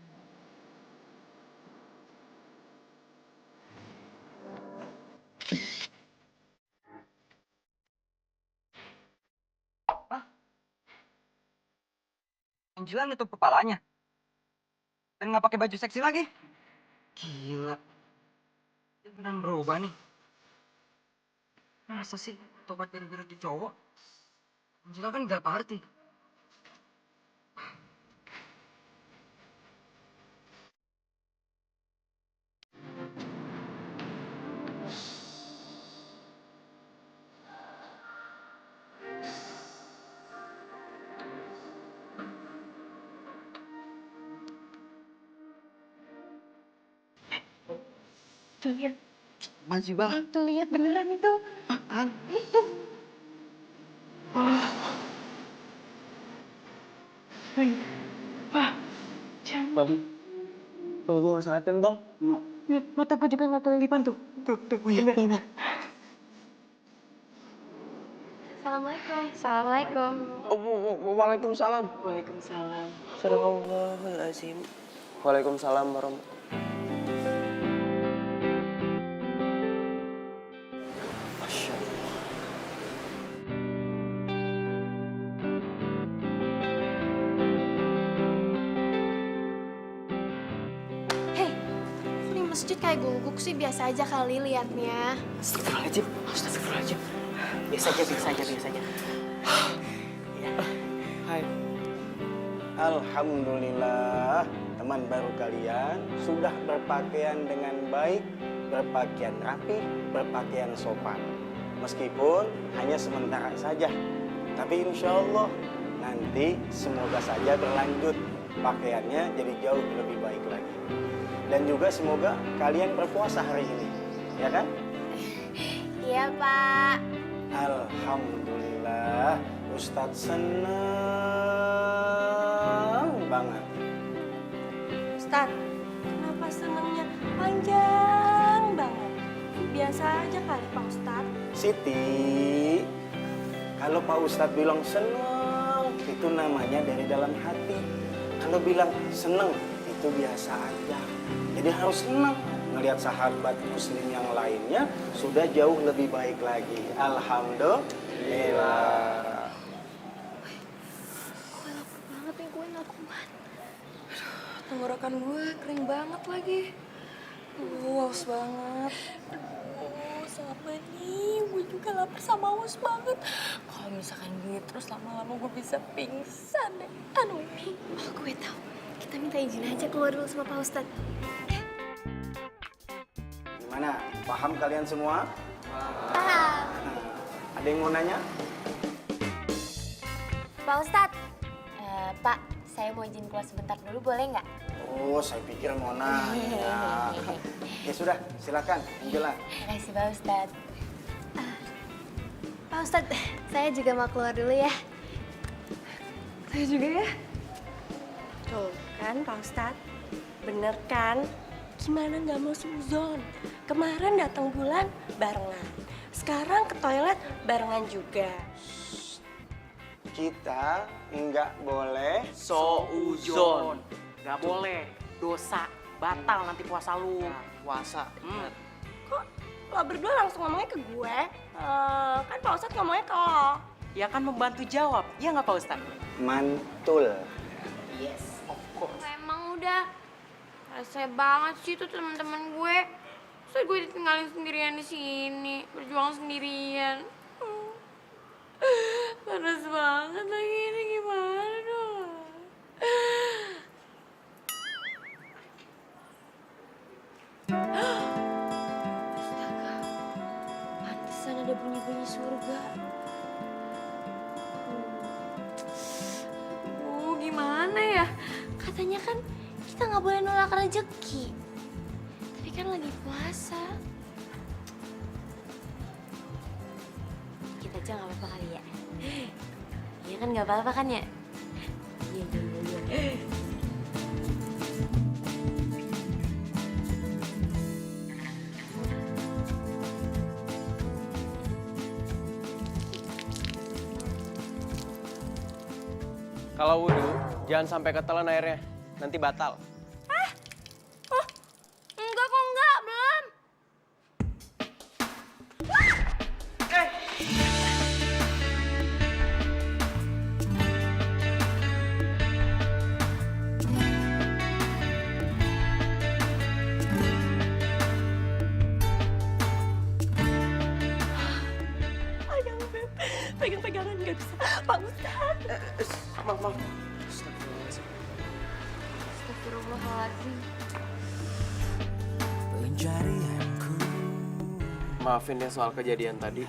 F: Angela nutup kepalanya. Dan nggak pakai baju seksi lagi. Gila. Dia beneran berubah nih. Masa sih tobat gara-gara di cowok? Angela kan gak party.
B: Tuh lihat,
I: Masih bang.
B: tuh lihat beneran itu. Itu. Wah, jangan.
I: Bang. Tuh, gue nggak sahatin bang.
B: Lihat mata apa juga nggak kelilipan tuh. Tuh, bener.
G: Assalamualaikum. Assalamualaikum.
I: Waalaikumsalam.
D: Waalaikumsalam. Sadaqallahul-azim. Waalaikumsalam warahmatullahi. Masya Allah.
A: Hei, kok di masjid kayak guguk sih? Biasa aja kali liatnya.
H: Astagfirullahaladzim, astagfirullahaladzim. Biasa aja.
E: Hai. Alhamdulillah, teman baru kalian sudah berpakaian dengan baik, berpakaian rapi, berpakaian sopan. Meskipun hanya sementara saja, tapi insya Allah nanti semoga saja berlanjut pakaiannya jadi jauh lebih baik lagi. Dan juga semoga kalian berpuasa hari ini, ya kan?
G: Iya, Pak.
E: Alhamdulillah, Ustadz senang banget.
B: Ustaz, kenapa senangnya panjang banget? Biasa aja kali Pak Ustaz.
E: Siti, kalau Pak Ustadz bilang senang, itu namanya dari dalam hati. Kalau bilang senang, itu biasa aja. Jadi harus senang. ngelihat sahabat muslim yang lainnya sudah jauh lebih baik lagi. Alhamdulillah.
G: Gue lapar banget nih, gue gak kuat. Tenggorokan gue kering banget lagi. Haus banget. Aduh, sama nih. Gue juga lapar sama haus banget. Kalau misalkan gitu terus lama-lama gue bisa pingsan deh. Aduh. Oh, gue tahu. Kita minta izin aja keluar dulu sama Pak Ustadz.
E: Gimana? Paham kalian semua?
G: Paham.
E: Ada yang mau nanya?
G: Pak Ustadz. Pak, saya mau izin keluar sebentar dulu, boleh nggak?
E: Oh, saya pikir mau nanya. Ya sudah, silakan, Angela.
G: Makasih Pak Ustadz.
A: Pak Ustadz, saya juga mau keluar dulu ya.
B: Saya juga ya. Tuh kan Pak Ustadz, bener kan? Gimana nggak mau suzon? Kemarin datang bulan barengan, sekarang ke toilet barengan juga.
E: Kita nggak boleh
H: Souzon. Gak boleh, dosa, batal nanti puasa lu.
I: Puasa.
B: Kok lo berdua langsung ngomongnya ke gue? Kan Pak Ustadz ngomongnya ke lo.
H: Ya kan membantu jawab, ya nggak Pak Ustadz?
E: mantul.
H: Yes, of course.
G: Emang udah rese banget sih tuh teman-teman gue. Terus gue ditinggalin sendirian di sini, berjuang sendirian. Panas banget lagi ini, gimana dong? Astaga, pantesan ada bunyi-bunyi surga. Gimana ya? Katanya kan kita nggak boleh nolak rezeki. Tapi kan lagi puasa. Kita aja nggak apa-apa kali ya? Iya kan nggak apa-apa kan ya? Iya, iya, iya.
D: Kalau wudhu, jangan sampai ketelan airnya. Nanti batal.
G: Enggak kok, enggak, belum.
B: Ayang Beb, pegang-pegangan nggak bisa. Pak Ustadz.
D: Maaf.
G: Astagfirullahaladzim.
C: Pencarianku.
D: Maafin ya soal kejadian tadi.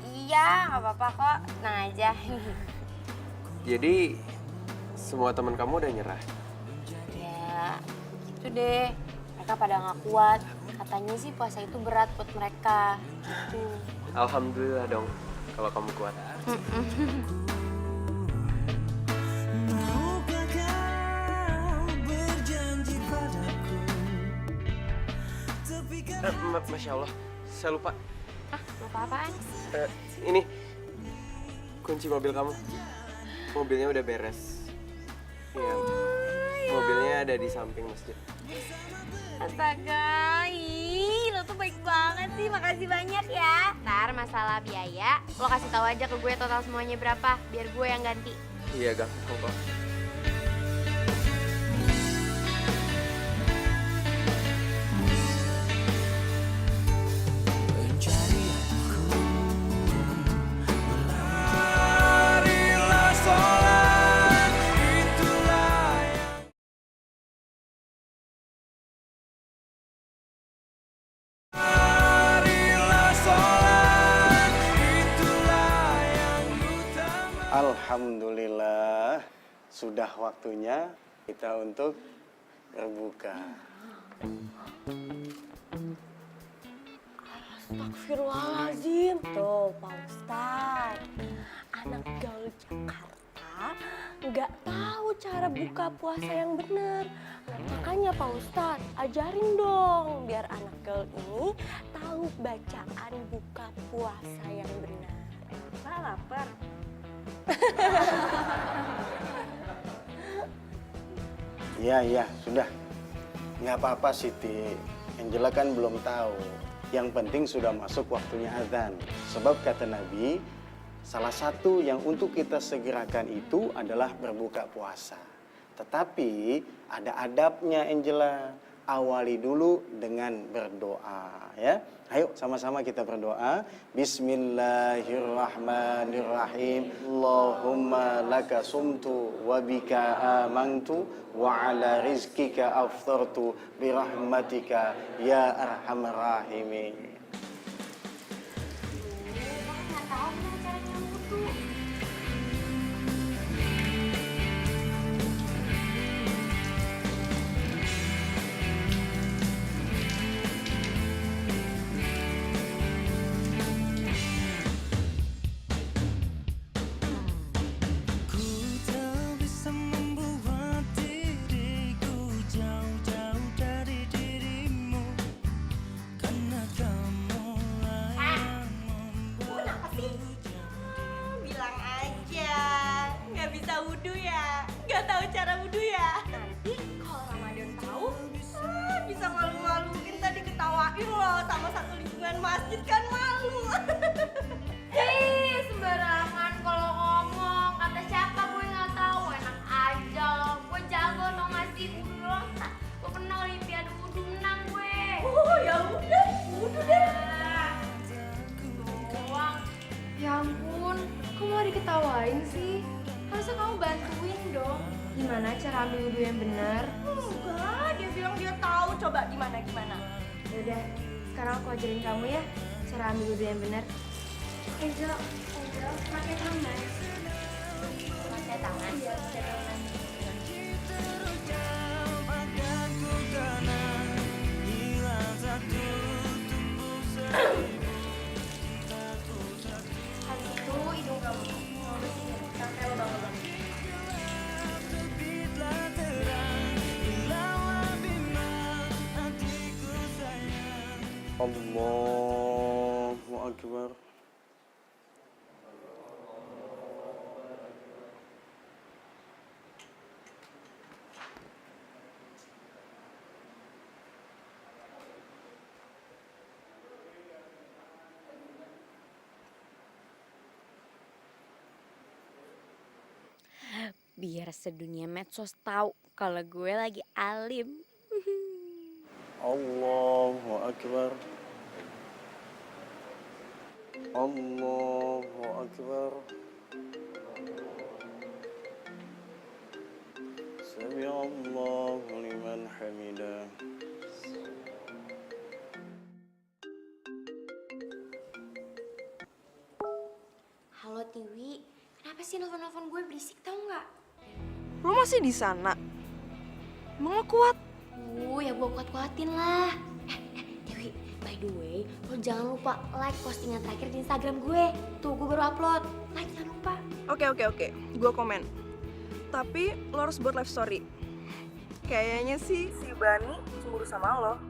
G: Iya, nggak apa-apa kok. Tenang aja.
D: Jadi, semua teman kamu udah nyerah.
G: Ya, gitu deh. Mereka pada nggak kuat. Katanya sih puasa itu berat buat mereka. Gitu.
D: Alhamdulillah dong, kalau kamu kuat.
C: Maukah kau berjanji padaku?
D: Masya Allah, saya lupa.
G: Lupa apaan?
D: Ini, kunci mobil kamu. Mobilnya udah beres. Iya, mobilnya ada di samping masjid.
G: Astaga, lo tuh baik banget sih. Makasih banyak ya. Ntar masalah biaya, lo kasih tahu aja ke gue total semuanya berapa, biar gue yang ganti.
D: Iya, Gang. Kok.
C: Marilah sholat, itulah yang Marilah sholat, itulah yang utama.
E: Alhamdulillah, sudah waktunya kita untuk berbuka.
B: Astagfirullahaladzim. Tuh Pak Ustadz, anak gaul Jakarta nggak tahu cara buka puasa yang benar. Makanya Pak Ustadz, ajarin dong biar anak gaul ini tahu bacaan buka puasa yang benar. Pak lapar.
E: Iya, sudah. Nggak apa-apa Siti, Angela kan belum tahu. Yang penting sudah masuk waktunya azan. Sebab kata Nabi, salah satu yang untuk kita segerakan itu adalah berbuka puasa. Tetapi ada adabnya Angela. Awali dulu dengan berdoa ya. Ayo sama-sama kita berdoa. Bismillahirrahmanirrahim. Allahumma laka sumtu wa bika amantu wa ala rizkika aftartu birahmatika ya arhamar rahimin.
A: Nggak tahu gimana caranya wudu.
C: Ku tak bisa membuat diriku jauh-jauh dari dirimu, karena kamu lah yang membuatku
B: Bilang aja, nggak bisa wudhu ya, nggak tahu cara wudhu ya. Nanti kalau Ramadan tahu, bisa malu-maluin tadi ketawain loh sama satu lingkungan masjid kan malu.
A: Ih, sembarangan kalau ngomong. Kata siapa gue nggak tahu. Enak aja loh. Gue jago tau nggak sih wudu doang. Gue pernah olimpiade wudu menang gue.
B: Oh ya udah, wudhu deh.
A: Doang. Ya ampun, kok malah diketawain sih? Harusnya kamu bantuin dong. Gimana cara ambil wudu yang benar?
B: Enggak, dia bilang dia tahu. Coba gimana?
A: Yaudah, sekarang aku ajarin kamu ya cara ambil wudu yang benar. Angel, pakai tangan. Pakai tangan? Iya, pakai tangan.
C: akan ku kenang, hilang satu tumbuh
A: Habis itu hidung kamu. Bersihin sampai lubang-lubang.
C: terbitlah terang, hilanglah bimbang hatiku sayang.
E: Allahu Akbar.
G: Biar sedunia medsos tahu kalau gue lagi alim.
E: Allahu Akbar. Allahu Akbar. Sami Allahu liman hamidah.
A: Halo Tiwi, kenapa sih nelfon-nelfon gue berisik tau nggak?
J: Lo masih di sana? Emang lo kuat?
A: Ya gue kuat-kuatin lah. Tiwi, by the way, lo jangan lupa like postingan terakhir di Instagram gue. Tuh, gue baru upload. Like, jangan lupa.
J: Oke. Gue komen. Tapi lo harus buat live story. Kayaknya sih si Bani cemburu sama lo.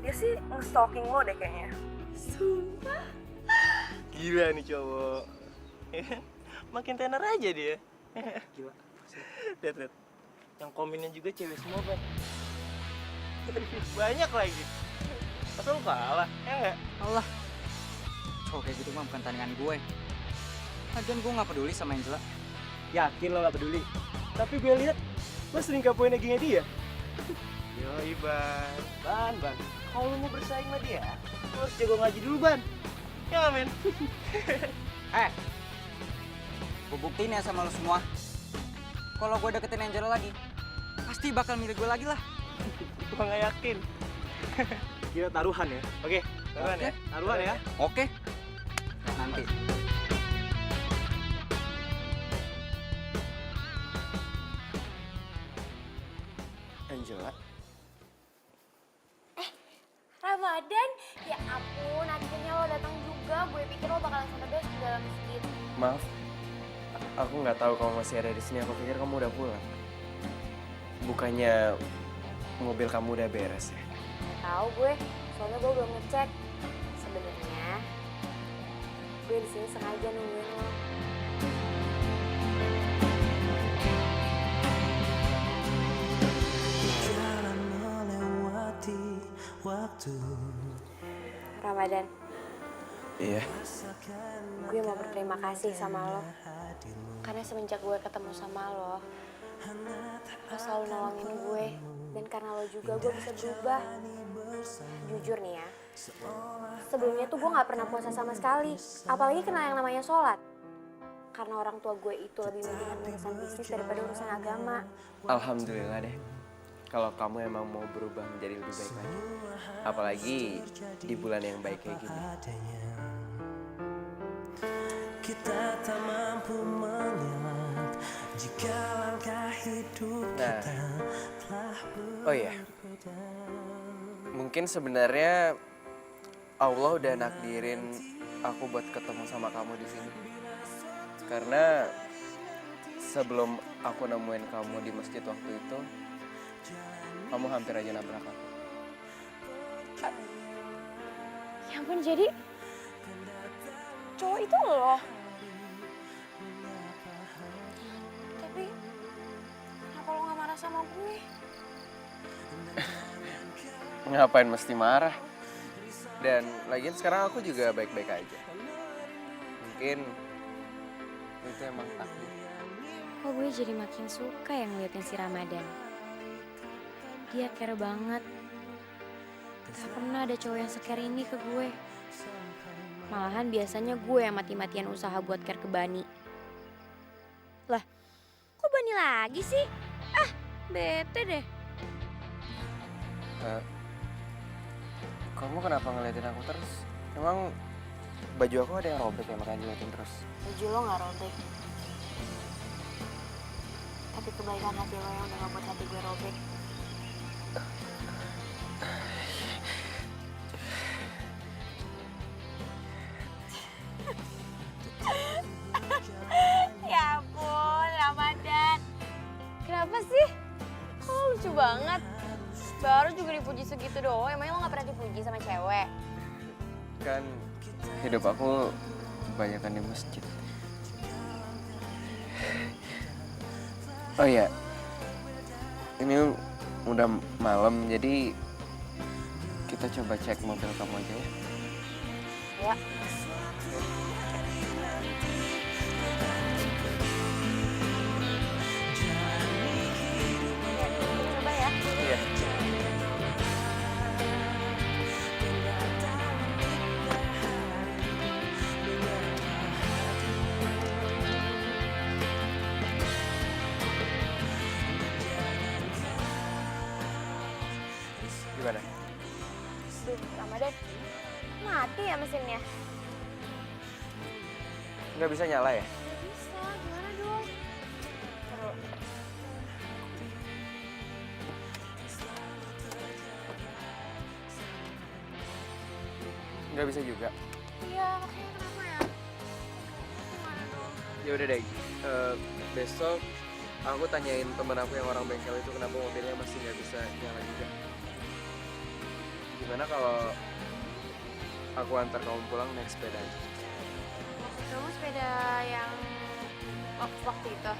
J: Dia sih nge-stalking lo deh kayaknya.
B: Sumpah.
I: Gila nih cowok. Makin tenar aja dia. Gila. Lihat. Yang komennya juga cewek semua, Ban. Banyak lagi. Masa lu kalah? Ya enggak?
F: Allah, cowok kayak gitu mah bukan tandingan gue. Lagian gue nggak peduli sama Angela.
I: Yakin lo gak peduli? Tapi gue lihat lo sering kapoin naggingnya dia. Yo, Ban. Ban. Kalau lo mau bersaing sama dia, lo harus jago ngaji dulu, Ban. Ya nggak, men?
F: Gue buktiin ya sama lo semua. Kalau gue deketin Angela lagi, pasti bakal milih gue lagi lah.
I: Gue nggak yakin. Kita taruhan ya? Oke, taruhan ya? Taruhan ya?
F: Oke. Nanti.
D: Angela,
A: Ramadan? Ya ampun, akhirnya lo datang juga. Gue pikir lo bakalan sampai besok di dalam masjid.
D: maaf. Aku nggak tahu kamu masih ada di sini. Aku pikir kamu udah pulang. Bukannya mobil kamu udah beres ya?
A: Gak tahu gue, soalnya gue belum ngecek. Sebenarnya gue di sini sengaja nungguin lo.
C: Jalan
G: Ramadan,
D: Iya.
G: gue mau berterima kasih sama lo. Karena semenjak gue ketemu sama lo selalu nolongin gue. Dan karena lo juga gue bisa berubah. Jujur nih ya, sebelumnya tuh gue gak pernah puasa sama sekali. Apalagi kenal yang namanya sholat. Karena orang tua gue itu lebih pentingkan urusan bisnis daripada urusan agama.
D: Alhamdulillah deh. Kalau kamu emang mau berubah menjadi lebih baik lagi. Apalagi di bulan yang baik kayak gini.
C: Kita tak mampu mengelak jika langkah hidup
D: Nah,
C: kita telah
D: oh iya. Mungkin sebenarnya Allah udah nakdirin aku buat ketemu sama kamu di sini. Karena sebelum aku nemuin kamu di masjid waktu itu, kamu hampir aja nabrak aku.
G: Ya ampun, jadi cowok itu lo. Tapi kenapa lo gak marah sama gue?
D: Ngapain mesti marah? Dan lagian sekarang aku juga baik-baik aja. Mungkin itu emang takdir.
G: Kok gue jadi makin suka yang ngeliatin si Ramadan. Dia care banget. Gak pernah ada cowok yang se-care ini ke gue. Malahan biasanya gue yang mati-matian usaha buat care ke Bani. Lah, kok Bani lagi sih? Ah, bete deh.
D: Kamu kenapa ngeliatin aku terus? Emang baju aku ada yang robek ya makanya ngeliatin terus?
G: Baju lo gak robek. Tapi kebaikan hati lo yang udah gak buat hati gue robek. Ya ampun, Ramadan. Kenapa sih? Kok lo lucu banget? Baru juga dipuji segitu doang, emangnya lo gak pernah dipuji sama cewek?
D: Kan hidup aku kebanyakan di masjid. Oh iya, ini udah malam jadi kita coba cek mobil kamu aja ya.
G: Ya. Coba ya.
D: Iya. Gimana?
G: Duh, Ramadan. Mati ya mesinnya?
D: Nggak bisa nyala ya?
G: Bisa, gimana dong? Taruh.
D: Nggak bisa juga.
G: Iya, makanya kenapa ya? Gimana dong?
D: Ya udah deh, besok aku tanyain temen aku yang orang bengkel itu kenapa mobilnya masih nggak bisa nyala juga. Gimana kalau aku antar kamu pulang naik sepeda aja?
G: Maksud kamu sepeda yang waktu itu?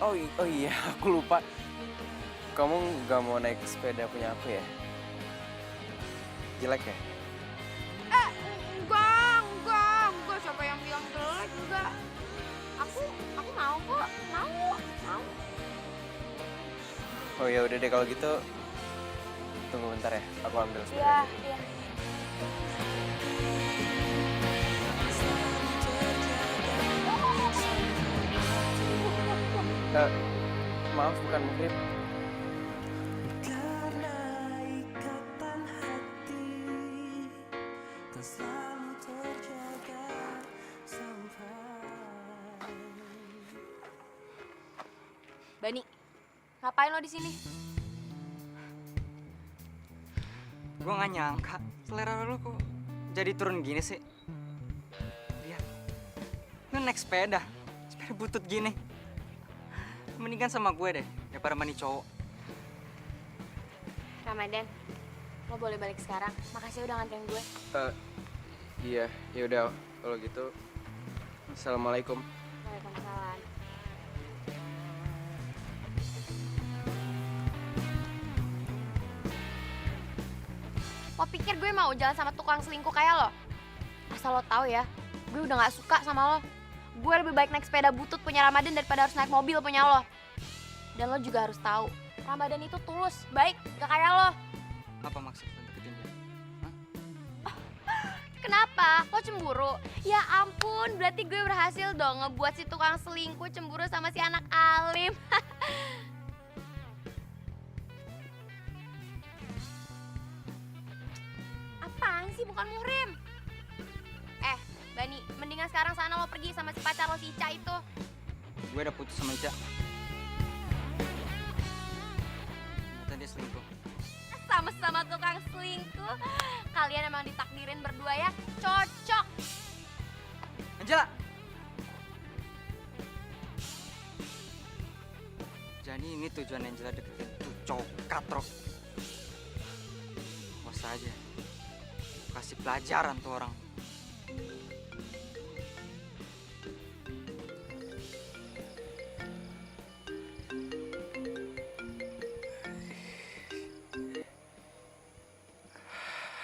D: Oh iya, aku lupa. Kamu nggak mau naik sepeda punya aku ya? Jelek ya?
G: Enggak. Siapa yang bilang jelek? Enggak. Aku mau kok. Mau.
D: Oh ya udah deh kalau gitu. Tunggu bentar ya, aku ambil sepeda.
G: Iya,
D: aja.
G: iya.
D: Maaf bukan muhrim.
C: karena ikatan hati tak selalu terjaga sampai.
G: Bani, ngapain lo di sini?
F: Gue gak nyangka selera lo kok jadi turun gini sih. Lihat, lo naik sepeda butut gini. Mendingan sama gue deh, daripada mani cowok.
G: Ramadan, lo boleh balik sekarang. Makasih udah nganterin gue.
D: Iya, ya udah kalau gitu. Assalamualaikum.
G: Waalaikumsalam.
A: Lo pikir gue mau jalan sama tukang selingkuh kayak lo? Asal lo tahu ya, gue udah gak suka sama lo. Gue lebih baik naik sepeda butut punya Ramadan daripada harus naik mobil punya lo. Dan lo juga harus tahu, Ramadan itu tulus, baik, gak kayak lo.
F: Apa maksud lo deketin dia?
A: Kenapa? Lo cemburu? Ya ampun, berarti gue berhasil dong ngebuat si tukang selingkuh cemburu sama si anak alim. Apaan sih, bukan Muhrim? Bani, mendingan sekarang sana lo pergi sama si pacar lo, si Ica itu.
F: Gue udah putus sama Ica. Ternyata dia selingkuh.
A: Sama-sama tukang selingkuh. Kalian emang ditakdirin berdua ya, cocok.
F: Angela! Jadi ini tujuan Angela deketin tuh cowok katrok. Awas aja. Kasih pelajaran tuh orang.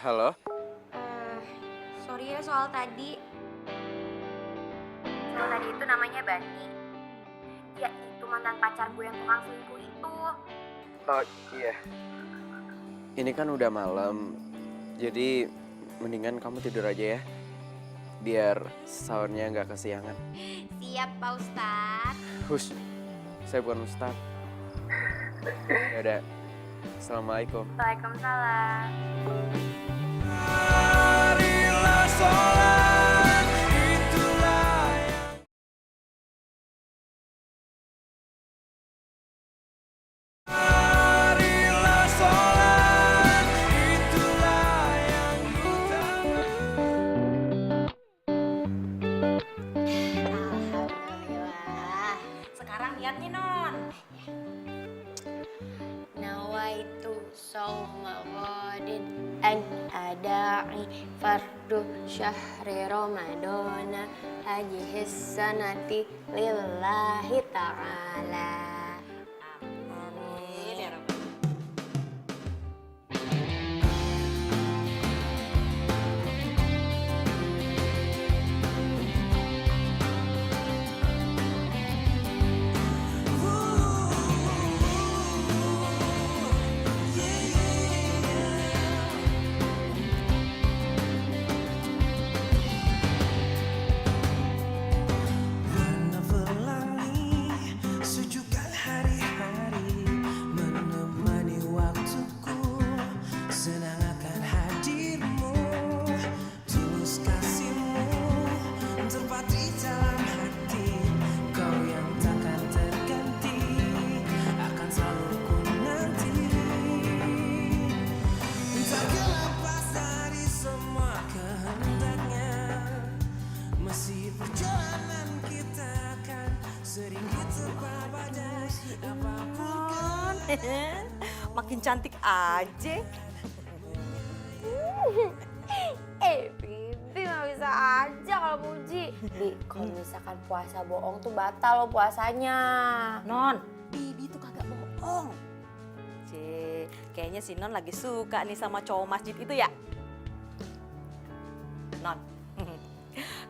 D: Halo?
A: Sorry ya soal tadi. Soal tadi itu namanya Bani. Ya itu mantan pacar gue yang tukang selingkuh itu.
D: Oh iya. Ini kan udah malam, jadi mendingan kamu tidur aja ya. Biar sahurnya nggak kesiangan.
A: Siap Pak Ustadz.
D: Hush, saya bukan Ustadz. Yaudah, Assalamualaikum.
A: Waalaikumsalam.
C: Marilah sholat, itulah yang marilah sholat, itulah yang utama.
G: Alhamdulillah. Sekarang lihat nih Non. Nawaitu sauma ghadin an ada'i fardu syahri ramadana ajihis sanati lillahi ta'ala. Amin ya Rabbal.
C: Warna pelangi sejukkan hari-hari menemani waktuku, senang akan hadirmu, tulus kasihmu terpatri dalam hati, kau yang takkan terganti, akan selalu ku nanti. Tak lepas dari semua kehendaknya, masih perjalanan kita akan sering diterpa badai apapun.
B: Makin cantik aja.
G: Bibi gak bisa aja kalau puji. Bi, kalau misalkan puasa bohong tuh batal lo puasanya.
B: Non, Bibi tuh kagak bohong. Cie, kayaknya si Non lagi suka nih sama cowok masjid itu ya. Non,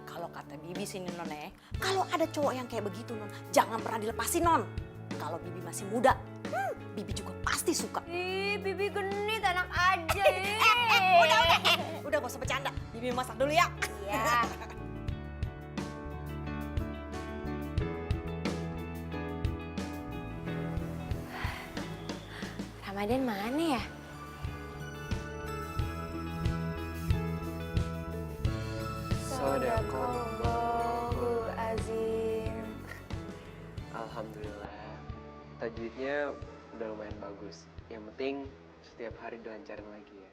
B: kalau kata Bibi sini Non kalau ada cowok yang kayak begitu Non, jangan pernah dilepasin Non. Kalau Bibi masih muda, Bibi juga pasti suka.
G: Ih, Bibi genit enak aja.
B: Udah gak usah bercanda. Bibi masak dulu ya.
G: Iya. Ramadan mana ya?
D: Sadaqallahul
G: azim.
D: Alhamdulillah. Tajwidnya udah lumayan bagus. Yang penting setiap hari dilancarin lagi ya.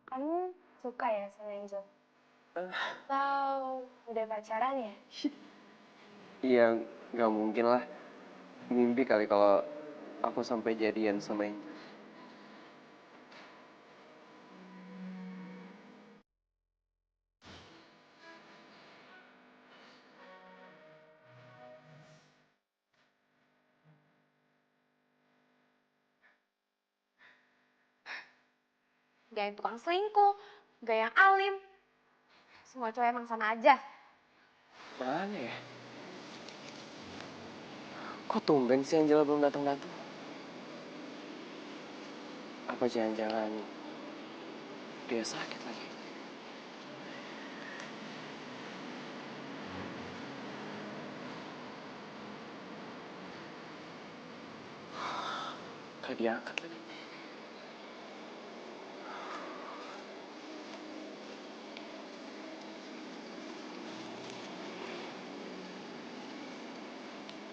J: Kamu suka ya sama Angel? Atau udah pacaran ya?
D: Iya, nggak mungkin lah. Mimpi kali kalau aku sampai jadian sama Angel.
A: gak yang tukang selingkuh, gak yang alim. Semua cowok emang sama aja.
D: Mana ya? Kok tumben sih Angela belum datang-datang? Apa jangan-jangan dia sakit lagi? Gak diangkat lagi.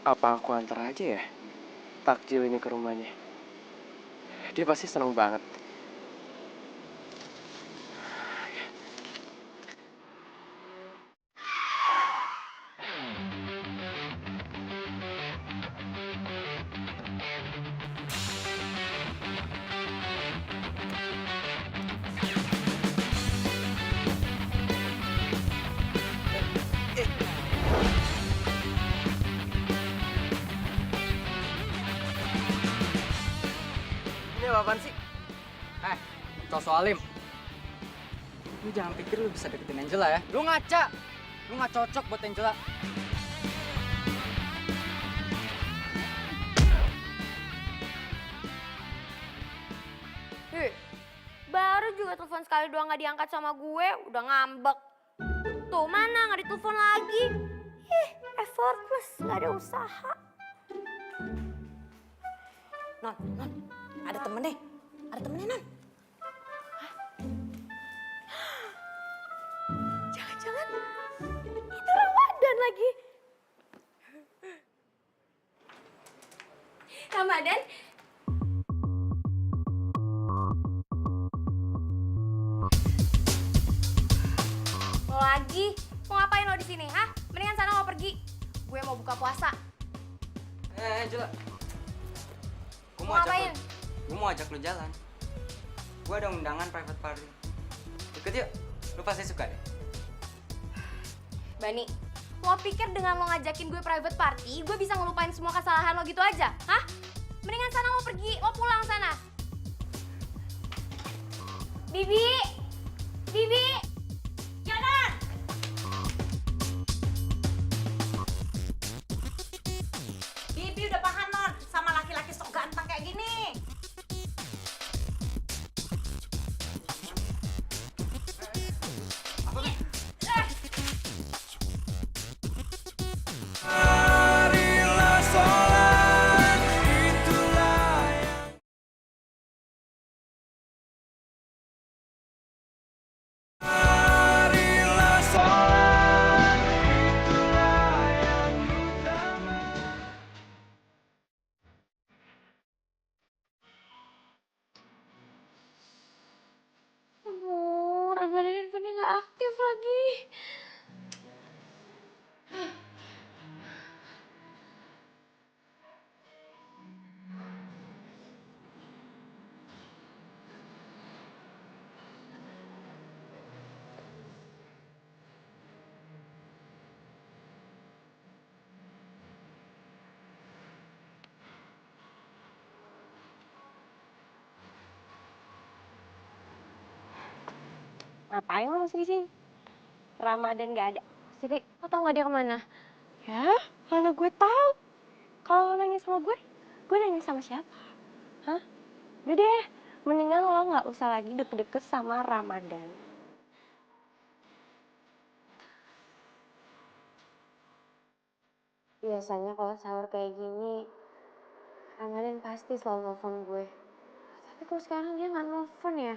D: Apa aku antar aja ya takjil ini ke rumahnya? Dia pasti seneng banget.
F: Ini apaan sih? Cowok soalim. Lu jangan pikir lu bisa deketin Angela ya. Lu ngaca. Lu nggak cocok buat Angela.
G: Baru juga telepon sekali doang gak diangkat sama gue, udah ngambek. Tuh mana gak ditelepon lagi. Effortless, gak ada usaha.
H: Non, ada temennya. Ada temennya, Non.
G: Jangan-jangan itu Ramadan lagi. Ramadan? Lo lagi? Mau ngapain lo di sini, hah? Mendingan sana lo pergi. Gue mau buka puasa.
F: Angela.
G: Mau ngapain?
F: Gue mau ajak lu jalan. Gue ada undangan private party. Ikut yuk. Lu pasti suka deh.
G: Bani, lo pikir dengan lo ngajakin gue private party, gue bisa ngelupain semua kesalahan lo gitu aja? Hah? Mendingan sana lo pergi, lo pulang sana. Bibi! Bibi! Jalan!
H: Bibi udah paham, Non, sama laki-laki sok ganteng kayak gini.
C: Marilah sholat, itulah yang marilah sholat, itulah yang utama.
A: Aduh, Ramadan handphonenya gak aktif lagi.
B: Ngapain lo masih di sini? Ramadan gak ada.
A: Jadi, lo tau gak dia kemana?
B: Ya, mana gue tahu. Kalau lo nanya sama gue nanya sama siapa? Hah? Udah deh, mendingan lo nggak usah lagi deket-deket sama Ramadan.
A: Biasanya kalau sahur kayak gini, Ramadan pasti selalu nelfon gue. Tapi kok sekarang dia gak nelfon ya?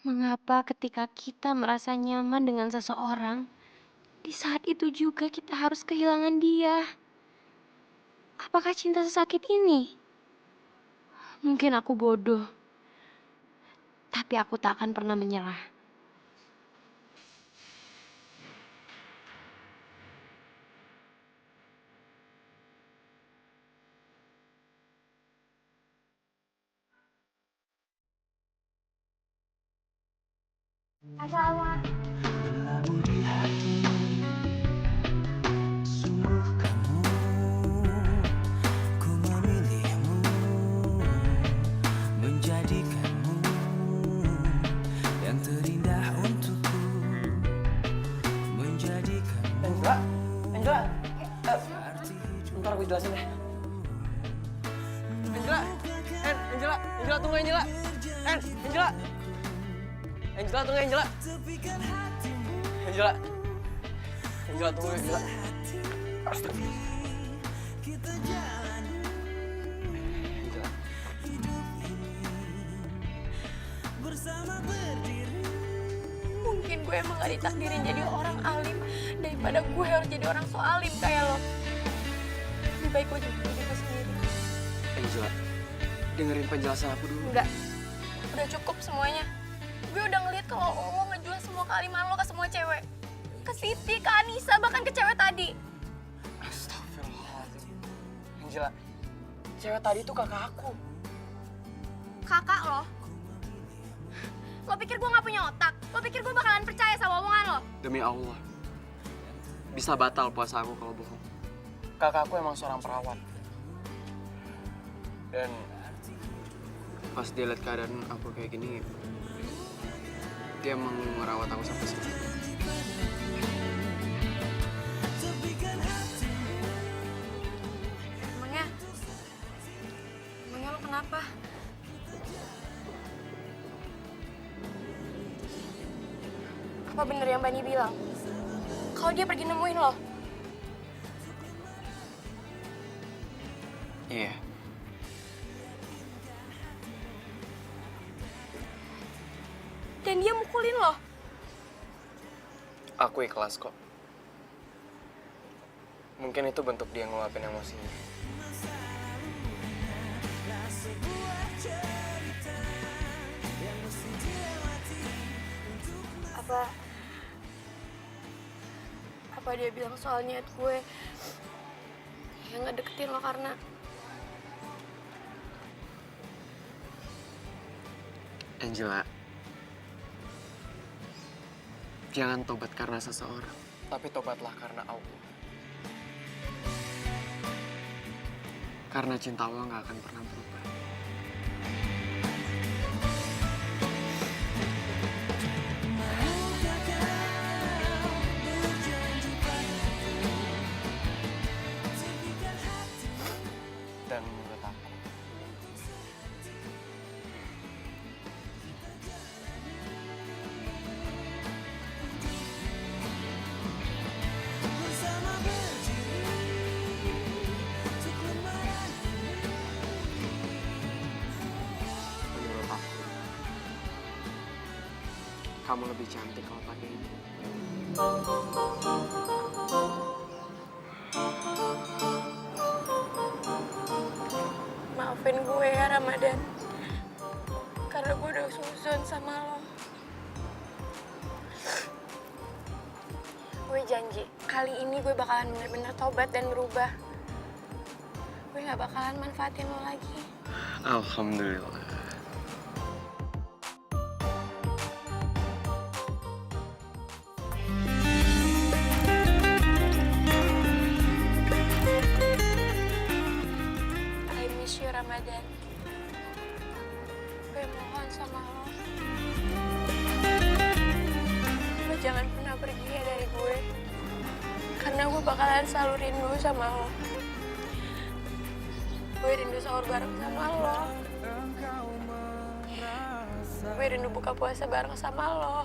A: Mengapa ketika kita merasa nyaman dengan seseorang, di saat itu juga kita harus kehilangan dia? Apakah cinta sesakit ini? Mungkin aku bodoh, tapi aku tak akan pernah menyerah. Assalamualaikum.
D: Angela tunggu Angela. Angela. Angela tunggu Angela. Angela. Angela tunggu Angela. Astagfirullah. Angela.
G: Mungkin gue emang gak ditakdirin jadi orang alim daripada gue harus jadi orang so alim kayak lo. Lebih baik gue jadi diri gue sendiri.
D: Angela, dengerin penjelasan aku dulu.
G: Enggak, udah cukup semuanya. Gue udah ngeliat kalau lo ngejual semua kealiman lo ke semua cewek. Ke Siti, ke Anissa, bahkan ke cewek tadi.
D: Astagfirullahaladzim. Angela, cewek tadi tuh kakak aku.
G: Kakak lo? Lo pikir gue gak punya otak? Lo pikir gue bakalan percaya sama omongan lo?
D: Demi Allah, bisa batal puasa aku kalau bohong. Kakakku emang seorang perawat. Dan pas dia lihat keadaan aku kayak gini, dia emang merawat aku sampai sekarang.
G: Emangnya lo kenapa? Apa bener yang Bani bilang? Kalau dia pergi nemuin lo?
D: Iya.
G: Dan dia mukulin lo?
D: Aku ikhlas kok. Mungkin itu bentuk dia ngeluapin emosinya.
G: Apa dia bilang soal niat gue yang ngedeketin lo karena
D: Angela, jangan tobat karena seseorang, tapi tobatlah karena Allah. Karena cinta Allah nggak akan pernah berubah. Dan menurut aku, kamu lebih cantik kalau pakai ini.
G: maafin gue ya Ramadan. Karena gue udah suzon sama lo. Gue janji, kali ini gue bakalan bener-bener tobat dan berubah. Gue gak bakalan manfaatin lo lagi.
D: Alhamdulillah.
G: I miss you Ramadan. Gue mohon sama lo. Lo jangan pernah pergi ya dari gue. Karena gue bakalan selalu rindu sama lo. Gue rindu sahur bareng sama lo. Gue rindu buka puasa bareng sama lo.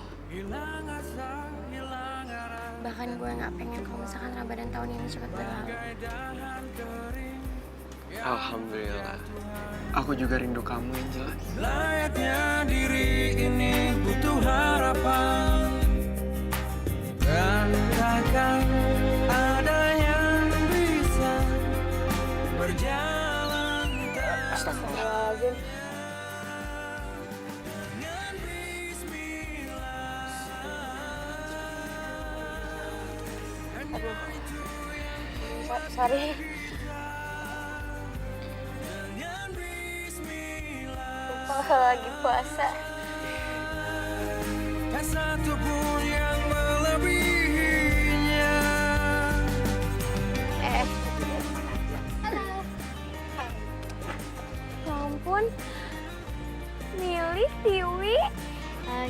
G: Bahkan gue gak pengen kalau misalkan Ramadan tahun ini cepat berlalu.
D: Alhamdulillah. Aku juga rindu kamu, Angela.
C: Layaknya diri ini butuh harapan, dan takkan ada yang bisa berjalan tanpa
G: Astagfirullahaladzim. Aduh. Sorry. Lupa lagi puasa.
C: tak satu pun yang melebihinya.
G: Halo. Ya ampun. Milih, Tiwi.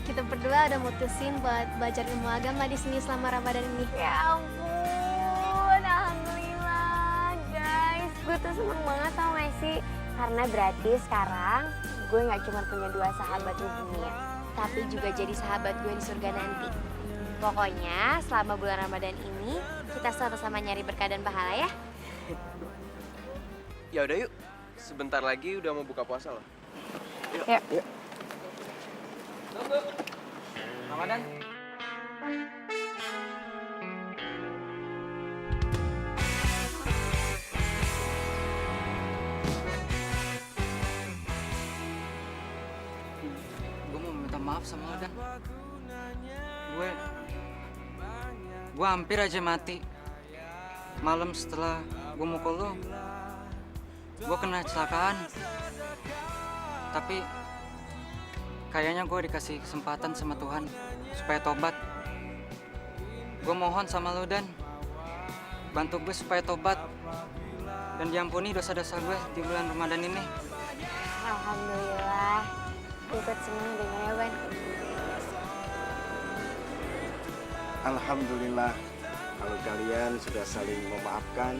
K: Kita berdua udah mutusin buat belajar ilmu agama di sini selama Ramadan ini.
G: Ya ampun, alhamdulillah guys. Gue tuh seneng banget tau gak sih? Karena berarti sekarang gue nggak cuma punya 2 sahabat di dunia, tapi juga jadi sahabat gue di surga nanti. Pokoknya selama bulan Ramadan ini kita sama-sama nyari berkah dan pahala ya.
D: Ya udah yuk, sebentar lagi udah mau buka puasa loh.
G: Yuk.
F: Ramadan. Gue mau minta maaf sama lo, Dan. Gue hampir aja mati. Malam setelah gue mukul lo, gue kena kecelakaan. Tapi kayaknya gue dikasih kesempatan sama Tuhan supaya tobat. Gue mohon sama lo, Dan, bantu gue supaya tobat dan diampuni dosa-dosa gue di bulan Ramadan ini.
G: Alhamdulillah. Gue ikut seneng dengarnya, Ban.
E: Alhamdulillah kalau kalian sudah saling memaafkan,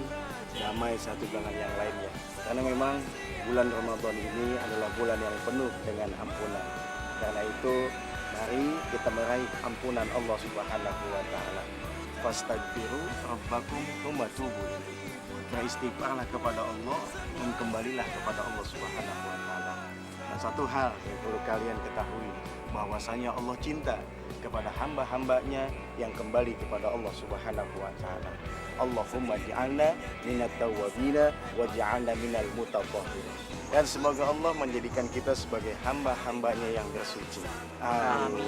E: damai satu dengan yang lainnya. Karena memang bulan Ramadan ini adalah bulan yang penuh dengan ampunan. Karena itu mari kita meraih ampunan Allah Subhanahu wa taala. Fastaghfiru rabbakum tsumma tubu ilaihi. Beristighfarlah kepada Allah dan kembalilah kepada Allah Subhanahu wa taala. Dan satu hal yang perlu kalian ketahui, bahwasanya Allah cinta kepada hamba-hambanya yang kembali kepada Allah Subhanahu wa taala. Allahumma ja'alna minat tawwabina wa ja'alna minal mutatahhirin. Dan semoga Allah menjadikan kita sebagai hamba-hambanya yang bersuci. Amin.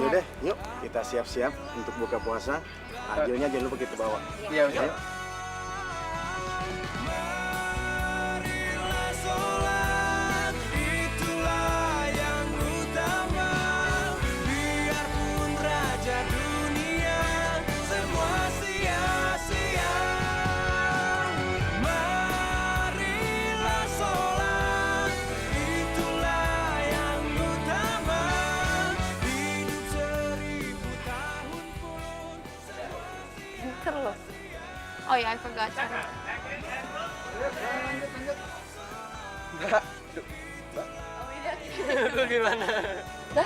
E: Yaudah, yuk kita siap-siap untuk buka puasa. Takjilnya jangan lupa kita bawa.
D: Iya, Ustaz.
E: Ayo.
C: Marilah sholat, itulah yang utama. Biarpun raja dunia semua sia-sia. Marilah sholat, itulah yang utama. Hidup 1000 tahun pun
B: Pinter loh.
A: Oh ya, I forgot. Sorry.
D: Mbak, lu gimana?
A: Dah,